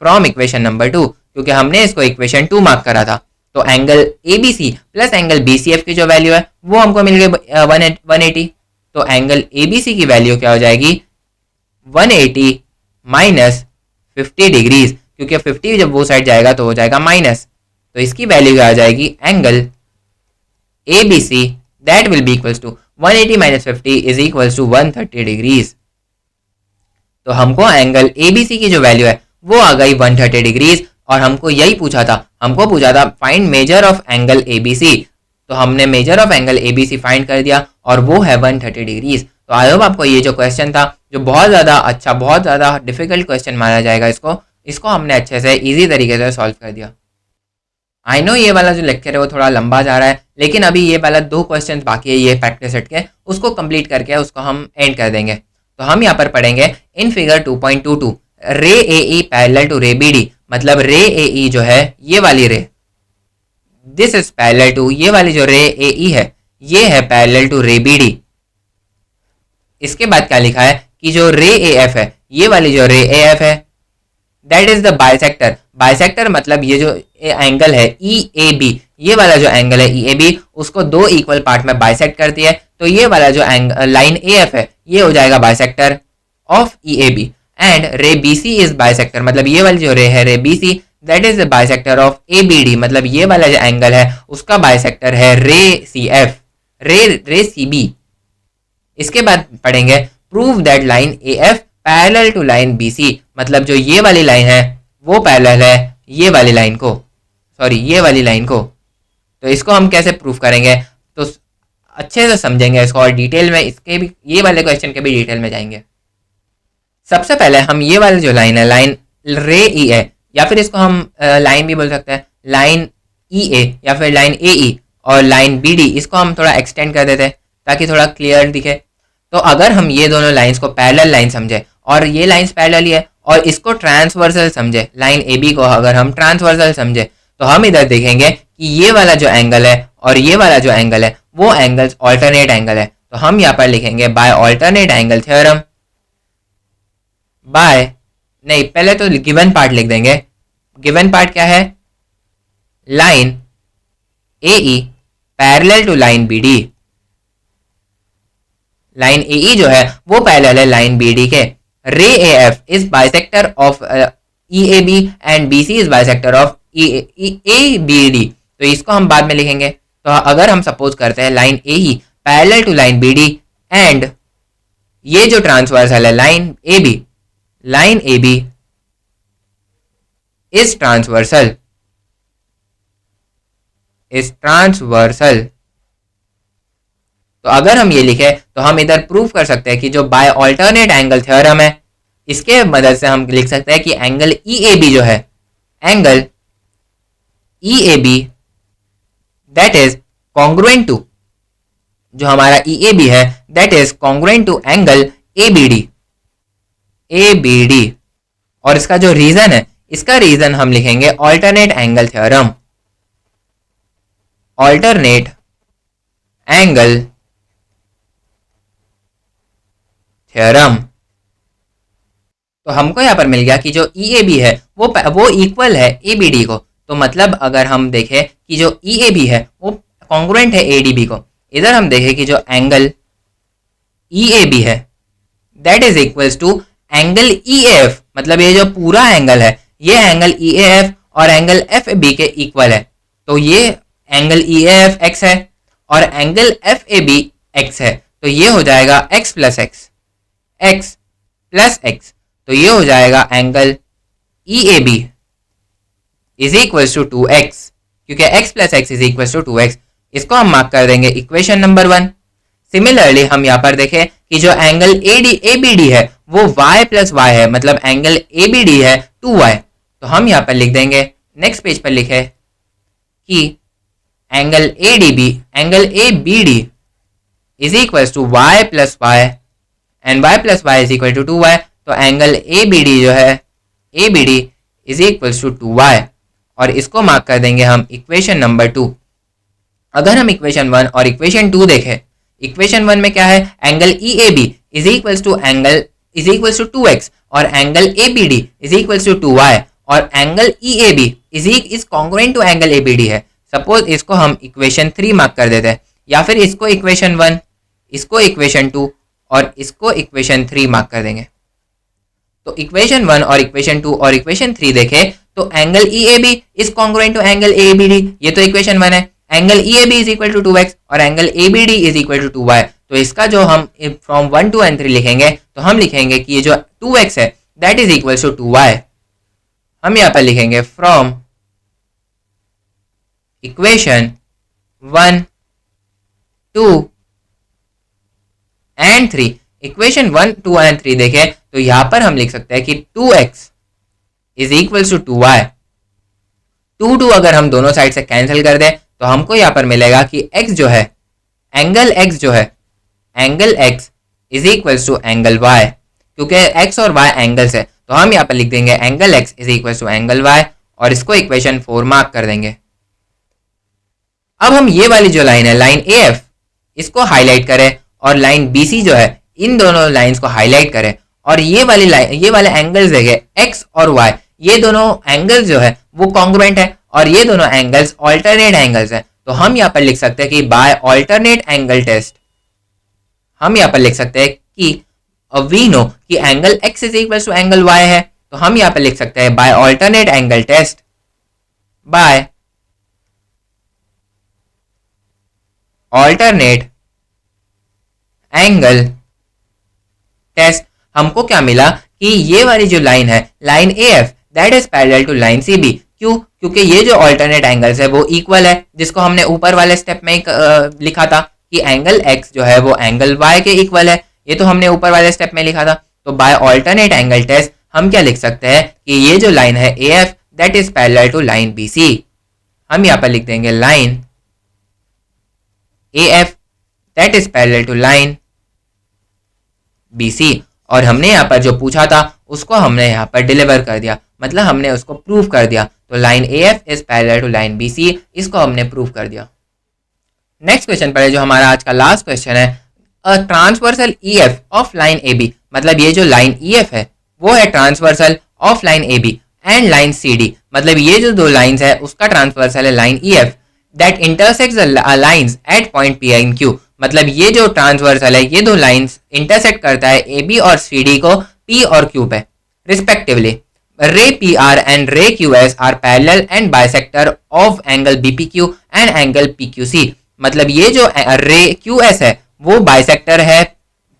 from equation number 2, क्योंकि हमने इसको इक्वेशन 2 मार्क करा था। तो angle ABC plus angle BCF की जो वैल्यू है वो हमको मिल गई 180। तो एंगल ABC की वैल्यू क्या हो जाएगी 180 माइनस 50 डिग्रीज, क्योंकि 50 जब वो साइड जाएगा तो हो जाएगा माइनस, तो इसकी वैल्यू क्या आ जाएगी angle ABC that will be equals to 180 minus 50 is equals to 130 degrees. तो हमको एंगल ABC की जो वैल्यू है वो आ गई 130 डिग्रीज, और हमको यही पूछा था find major of angle ABC। तो हमने major of angle ABC find कर दिया और वो है 130 डिग्रीज। तो आई होप आपको ये जो क्वेश्चन था, जो बहुत ज़्यादा डिफिकल्ट क्वेश्चन माना जाएगा इसको हमने अच्छे से इजी तरीके से सॉल्व कर दिया। आई नो ये वाला जो लेक्चर है वो थोड़ा लंबा जा रहा है, लेकिन अभी ये वाला 2 क्वेश्चन बाकी है ये प्रैक्टिस सेट के, उसको कंप्लीट करके उसको हम एंड कर देंगे। तो हम यहाँ पर पढ़ेंगे इन फिगर 2.22 रे AE पैरेलल टू रे BD, मतलब रे AE जो है ये वाली रे, दिस इज पैरेलल टू, ये वाली जो रे AE है ये है पैरेलल टू रे BD। इसके बाद क्या लिखा है कि जो रे AF है, ये वाली जो रे AF है that is the bisector. Bisector मतलब ये जो एंगल है EAB, ये वाला जो एंगल है EAB उसको दो इक्वल पार्ट में बाइसेक्ट करती है। तो ये वाला जो लाइन AF है ये हो जाएगा बाइसेक्टर ऑफ EAB। एंड रे BC इज बाइसेक्टर, मतलब ये वाली जो रे है रे BC that is the bisector of ABD, मतलब ये वाला जो एंगल है उसका बाइसेक्टर है रे CF, रे CB। इसके बाद पढ़ेंगे prove that line AF parallel to line BC, मतलब जो ये वाली लाइन है वो पैरेलल है ये वाली लाइन को, सॉरी ये वाली लाइन को। तो इसको हम कैसे प्रूव करेंगे, तो अच्छे से समझेंगे इसको और डिटेल में, इसके भी ये वाले क्वेश्चन के भी डिटेल में जाएंगे। सबसे पहले हम ये वाली जो लाइन है लाइन रे EA, या फिर इसको हम लाइन भी बोल सकते हैं लाइन EA या फिर लाइन AE, और लाइन BD इसको हम थोड़ा एक्सटेंड कर देते हैं ताकि थोड़ा क्लियर दिखे। तो अगर हम ये दोनों लाइंस को पैरेलल लाइन समझे और ये लाइंस पैरेलल ही है और इसको ट्रांसवर्सल समझे, लाइन AB को अगर हम ट्रांसवर्सल समझे तो हम इधर देखेंगे कि ये वाला जो एंगल है और ये वाला जो एंगल है वो एंगल्स ऑल्टरनेट एंगल है। तो हम यहाँ पर लिखेंगे by alternate angle theorem, by नहीं पहले तो गिवन पार्ट लिख देंगे। गिवन पार्ट क्या है, line AE parallel to line BD, line AE जो है वो पैरेलल है लाइन BD के। रे AF is bisector of EAB and BC is bisector of ABD। तो इसको हम बाद में लिखेंगे। तो अगर हम सपोज करते हैं line AE parallel to line BD and ये जो ट्रांसवर्सल है line AB, line AB is transversal, तो अगर हम ये लिखे तो हम इधर प्रूव कर सकते हैं कि जो बाय ऑल्टरनेट एंगल थ्योरम है इसके मदद से हम लिख सकते हैं कि एंगल EAB जो है, angle EAB that is congruent to, जो हमारा EAB है that is congruent to angle ABD। और इसका जो रीजन है, इसका रीजन हम लिखेंगे alternate angle theorem, alternate angle theorem. तो हमको यहाँ पर मिल गया कि जो EAB है वो इक्वल है ABD को। तो मतलब अगर हम देखें कि जो EAB है वो कॉन्ग्रुएंट है ADB को, इधर हम देखें कि जो एंगल EAB है that is equals to angle EAF, मतलब ये जो पूरा एंगल है ये एंगल EAF और एंगल FB के इक्वल है। तो ये एंगल EAF x है और एंगल FAB x है, तो ये हो जाएगा x plus x, x plus x। तो ये हो जाएगा angle EAB is equal to 2x, क्योंकि x plus x is equal to 2x। इसको हम मार्क कर देंगे इक्वेशन नंबर 1। सिमिलरली हम यहाँ पर देखें कि जो एंगल ABD है वो y प्लस y है, मतलब एंगल ABD है 2y। तो हम यहाँ पर लिख देंगे, नेक्स्ट पेज पर लिखे कि angle ABD is equal to y plus y and y plus y is equal to 2y। तो एंगल ABD जो है ABD is equal to 2y, और इसको मार्क कर देंगे हम इक्वेशन नंबर 2। अगर हम इक्वेशन 1 और इक्वेशन 2 देखें, इक्वेशन 1 में क्या है, angle EAB is equal to 2x और angle ABD is equal to 2y, और angle EAB is congruent to angle ABD है। सपोज इसको हम इक्वेशन 3 मार्क कर देते हैं, या फिर इसको इक्वेशन 1, इसको इक्वेशन 2 और इसको इक्वेशन 3 मार्क कर देंगे। तो इक्वेशन 1 और इक्वेशन 2 और इक्वेशन 3 देखें तो angle EAB is congruent to angle ABD, ये तो इक्वेशन 1 है। Angle EAB is equal to 2x और angle ABD is equal to 2y। तो इसका जो हम फ्रॉम 1 2 and 3 लिखेंगे तो हम लिखेंगे कि ये जो 2x है that is equal to 2y। हम यहाँ पर लिखेंगे from equation 1 2 and 3। Equation 1 2 and 3 देखें तो यहाँ पर हम लिख सकते हैं कि 2x is equal to 2y। 2 अगर हम दोनों साइड से कैंसिल कर दें तो हमको यहाँ पर मिलेगा कि x जो है, एंगल x जो है, angle x is equal to angle y, क्योंकि x और y एंगल्स है। तो हम यहाँ पर लिख देंगे angle x is equal to angle y, और इसको इक्वेशन 4 मार्क कर देंगे। अब हम ये वाली जो लाइन है लाइन AF इसको हाईलाइट करें और लाइन BC जो है, इन दोनों लाइंस को हाईलाइट करें और ये वाले एंगल्स देखें x और y, ये दोनों एंगल्स जो है वो कॉन्ग्रुएंट है और ये दोनों एंगल्स ऑल्टरनेट एंगल्स हैं। तो हम यहाँ पर लिख सकते हैं कि बाय ऑल्टरनेट एंगल टेस्ट हम यहाँ पर लिख सकते हैं कि वी नो कि angle x is equal to angle y है। तो हम यहाँ पर लिख सकते हैं by alternate angle test by alternate angle test हमको क्या मिला कि ये वाली जो लाइन है line AF that is parallel to line CB। क्यों? क्योंकि ये जो ऑल्टरनेट एंगल्स है वो इक्वल है, जिसको हमने ऊपर वाले स्टेप में लिखा था कि एंगल x जो है वो एंगल y के इक्वल है। ये तो हमने ऊपर वाले स्टेप में लिखा था। तो बाय ऑल्टरनेट एंगल टेस्ट हम क्या लिख सकते हैं कि ये जो लाइन है AF that is parallel to line BC। हम यहाँ पर लिख देंगे line AF that is parallel to line BC। और हमने यहाँ पर जो पूछा था उसको हमने यहाँ पर डिलीवर कर दिया, मतलब हमने उसको प्रूव कर दिया। तो line AF is parallel to line BC, इसको हमने प्रूव कर दिया। नेक्स्ट क्वेश्चन पर है जो हमारा आज का लास्ट क्वेश्चन है, a transversal EF of line AB, मतलब ये जो लाइन EF है वो है transversal of line AB and line CD, मतलब ये जो दो लाइंस है उसका ट्रांसवर्सल है line EF that intersects the lines eight point P and Q, मतलब ये जो ट्रांसवर्सल है ये दो लाइंस इंटरसेक्ट करता है AB और CD को P और Q पे respectively. Ray PR and ray QS are parallel and bisector of angle BPQ and angle PQC, मतलब ये जो रे QS है वो बाइसेक्टर है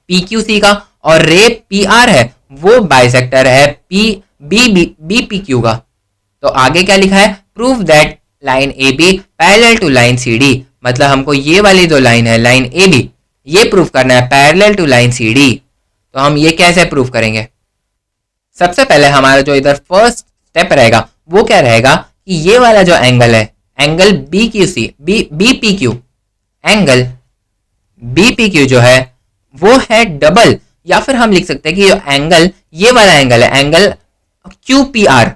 PQC का और रे PR है वो बाइसेक्टर है BPQ का। तो आगे क्या लिखा है, prove that line AB parallel to line CD, मतलब हमको ये वाली जो लाइन है लाइन AB ये प्रूव करना है पैरेलल टू लाइन CD। तो हम ये कैसे प्रूव करेंगे? सबसे पहले हमारा जो इधर फर्स्ट स्टेप रहेगा वो क्या रहेगा कि ये वाला जो एंगल है एंगल BPQ एंगल BPQ जो है वो है डबल, या फिर हम लिख सकते हैं कि एंगल ये वाला एंगल है एंगल QPR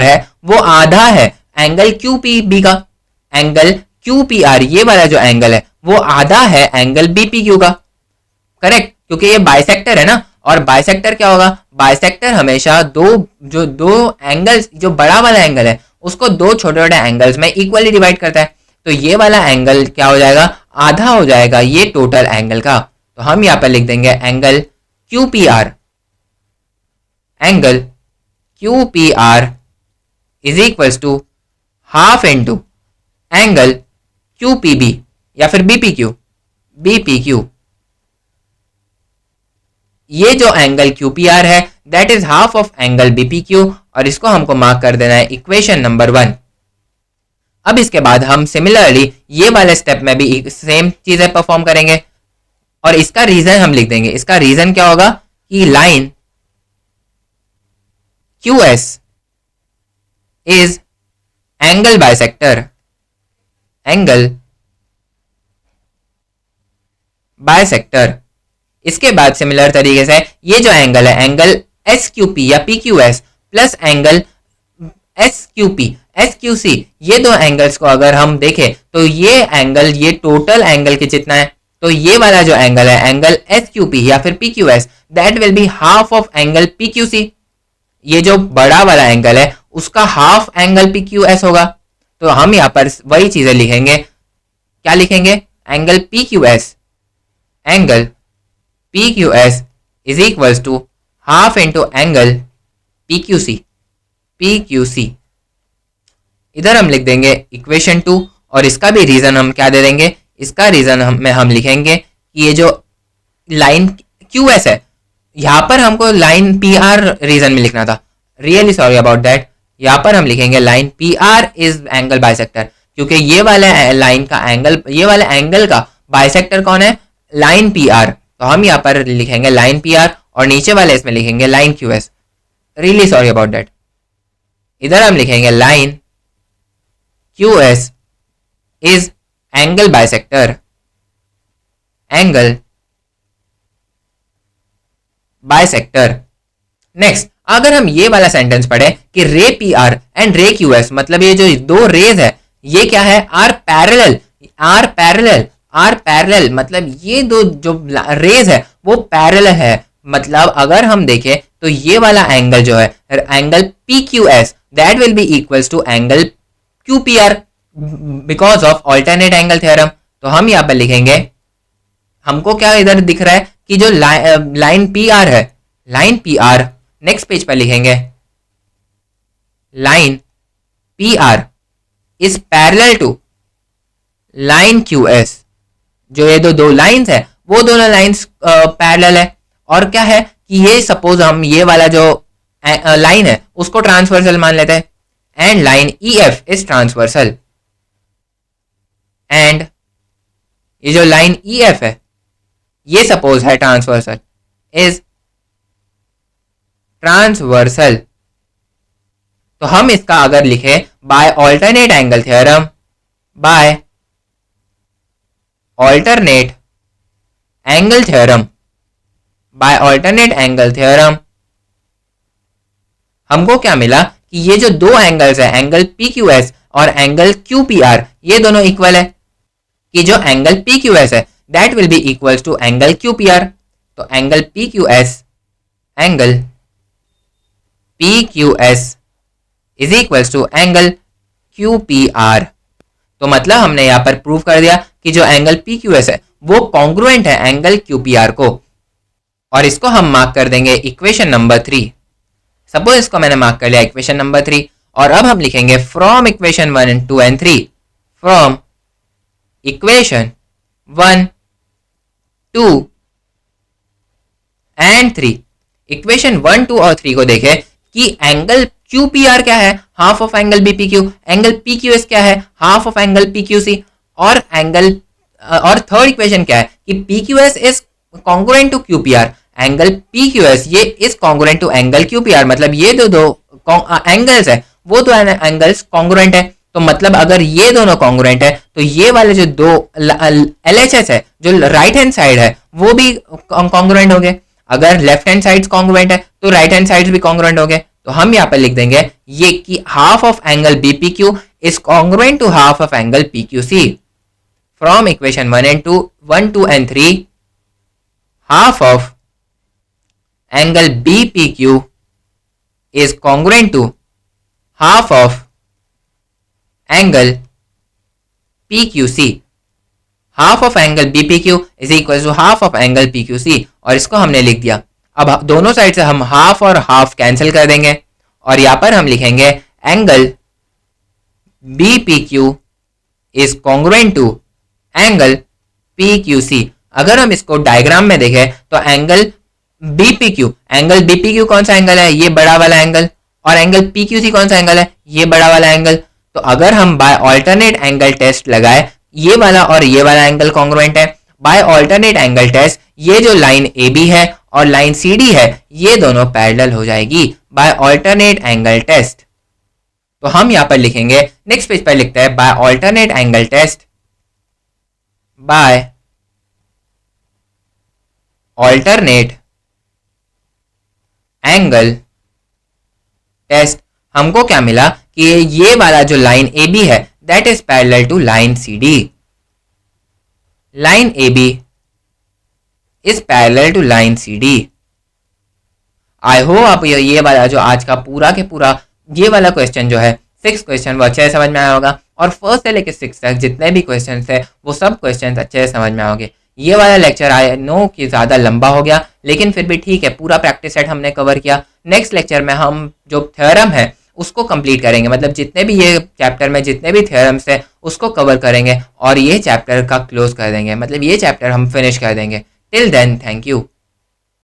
है वो आधा है एंगल QPB का। एंगल QPR ये वाला जो एंगल है वो आधा है एंगल BPQ का, करेक्ट, क्योंकि ये बाइसेक्टर है ना। और बाइसेक्टर क्या होगा, बाइसेक्टर हमेशा दो एंगल्स, जो बड़ा वाला एंगल है उसको दो छोटे छोटे एंगल्स में इक्वली डिवाइड करता है। तो ये वाला एंगल क्या हो जाएगा, आधा हो जाएगा ये टोटल एंगल का। तो हम यहाँ पर लिख देंगे angle QPR is equals to half into angle QPB या फिर BPQ। ये जो एंगल QPR है that is half of angle BPQ और इसको हमको मार्क कर देना है इक्वेशन नंबर 1। अब इसके बाद हम सिमिलरली ये वाले स्टेप में भी सेम चीजें परफॉर्म करेंगे और इसका रीजन हम लिख देंगे। इसका रीजन क्या होगा कि line QS is angle bisector. इसके बाद सिमिलर तरीके से ये जो एंगल है एंगल SQP या PQS प्लस एंगल SQC, ये दो एंगल्स को अगर हम देखें तो ये एंगल ये टोटल एंगल के जितना है। तो ये वाला जो एंगल है एंगल SQP या फिर PQS that will be half of angle PQC। ये जो बड़ा वाला एंगल है उसका हाफ एंगल PQS होगा। तो हम यहाँ पर वही चीजें लिखेंगे, क्या लिखेंगे, angle PQS is equals to half into angle PQC। इधर हम लिख देंगे इक्वेशन 2 और इसका भी रीजन हम क्या दे देंगे, इसका रीजन हम लिखेंगे कि ये जो लाइन QS है यहाँ पर हमको लाइन PR रीजन में लिखना था, रियली सॉरी अबाउट दैट। यहाँ पर हम लिखेंगे line PR is angle bisector, क्योंकि ये वाला लाइन का एंगल, ये वाले एंगल का बाइसेक्टर कौन है, लाइन PR। तो हम यहाँ पर लिखेंगे लाइन PR और नीचे वाले इसमें लिखेंगे line QS, really sorry about that. इधर हम लिखेंगे line QS is angle bisector next अगर हम ये वाला सेंटेंस पढ़े कि रे PR एंड रे QS, मतलब ये जो दो रेज है ये क्या है, आर पैरेलल, मतलब ये दो जो रेज है वो पैरेलल है। मतलब अगर हम देखें तो ये वाला एंगल जो है angle PQS that will be equals to angle QPR because of alternate angle theorem. तो हम यहाँ पर लिखेंगे, हमको क्या इधर दिख रहा है कि जो लाइन PR है, लाइन PR नेक्स्ट पेज पर लिखेंगे, line PR is parallel to line QS। जो ये दो लाइंस है वो दोनों लाइंस पैरेलल है। और क्या है कि ये सपोज हम ये वाला जो लाइन है उसको ट्रांसवर्सल मान लेते हैं, and line EF is transversal, and ये जो लाइन EF है ये सपोज है ट्रांसवर्सल, इज ट्रांसवर्सल। तो हम इसका अगर लिखे by alternate angle theorem, by alternate angle theorem, by alternate angle theorem, हमको क्या मिला कि ये जो दो एंगल्स है, एंगल PQS और एंगल QPR, ये दोनों इक्वल है, कि जो एंगल PQS है that will be equals to angle QPR। तो angle PQS is equals to angle QPR। तो मतलब हमने यहां पर प्रूव कर दिया कि जो एंगल PQS है वो कॉन्ग्रुएंट है एंगल QPR को। और इसको हम मार्क कर देंगे इक्वेशन नंबर 3। सपोज इसको मैंने मार्क कर लिया इक्वेशन नंबर 3, और अब हम लिखेंगे from equation 1, 2 and 3, from equation 1, 2 and 3। Equation 1, 2 और 3 को देखें कि एंगल QPR क्या है, half of angle BPQ, angle PQS क्या है, हाफ ऑफ एंगल PQC, और थर्ड इक्वेशन क्या है कि PQS is congruent to QPR, angle PQS ये is congruent to angle QPR। मतलब ये दो एंगल्स है वो दो एंगल्स कॉन्ग्रुएंट है। तो मतलब अगर ये दोनों कॉन्ग्रुएंट है तो ये वाले जो दो LHS है जो राइट हैंड साइड है वो भी कॉन्ग्रुएंट हो गए। अगर लेफ्ट हैंड साइड कॉन्ग्रुएंट है तो राइट हैंड साइड भी कॉन्ग्रुएंट हो गए। तो हम यहाँ पर लिख देंगे ये कि half of angle BPQ is congruent to half of angle PQC। From equation 1, 2 and 3, half of angle BPQ is congruent to half of angle PQC. Half of angle BPQ is equal to half of angle PQC, और इसको हमने लिख दिया। अब दोनों side से हम half और हाफ कैंसिल कर देंगे, और यहां पर हम लिखेंगे angle BPQ is congruent to angle PQC। अगर हम इसको डायग्राम में देखें तो एंगल BPQ कौन सा एंगल है, ये बड़ा वाला एंगल, और एंगल PQC कौन सा एंगल है, ये बड़ा वाला एंगल। तो अगर हम बाय ऑल्टरनेट एंगल टेस्ट लगाए, ये वाला और ये वाला एंगल कॉन्ग्रुएंट है। बाय ऑल्टरनेट एंगल टेस्ट ये जो लाइन AB है और लाइन CD है ये दोनों पैरेलल हो जाएगी बाय ऑल्टरनेट एंगल टेस्ट। तो हम यहां पर लिखेंगे, नेक्स्ट पेज पर लिखते हैं by alternate angle test, by alternate angle test हमको क्या मिला कि ये वाला जो लाइन AB है that is parallel to line CD। Line AB is parallel to line CD। I hope आप ये वाला जो आज का पूरा के पूरा ये वाला क्वेश्चन जो है 6 क्वेश्चन वो अच्छे से समझ में आया होगा, और फर्स्ट से लेकर 6 तक जितने भी क्वेश्चन थे वो सब क्वेश्चन अच्छे से समझ में आओगे। ये वाला लेक्चर आई नो कि ज़्यादा लंबा हो गया, लेकिन फिर भी ठीक है, पूरा प्रैक्टिस सेट हमने कवर किया। नेक्स्ट लेक्चर में हम जो थ्योरम है उसको कंप्लीट करेंगे, मतलब जितने भी ये चैप्टर में जितने भी थ्योरम्स है उसको कवर करेंगे और ये चैप्टर का क्लोज कर देंगे, मतलब ये चैप्टर हम फिनिश कर देंगे। Till then thank you.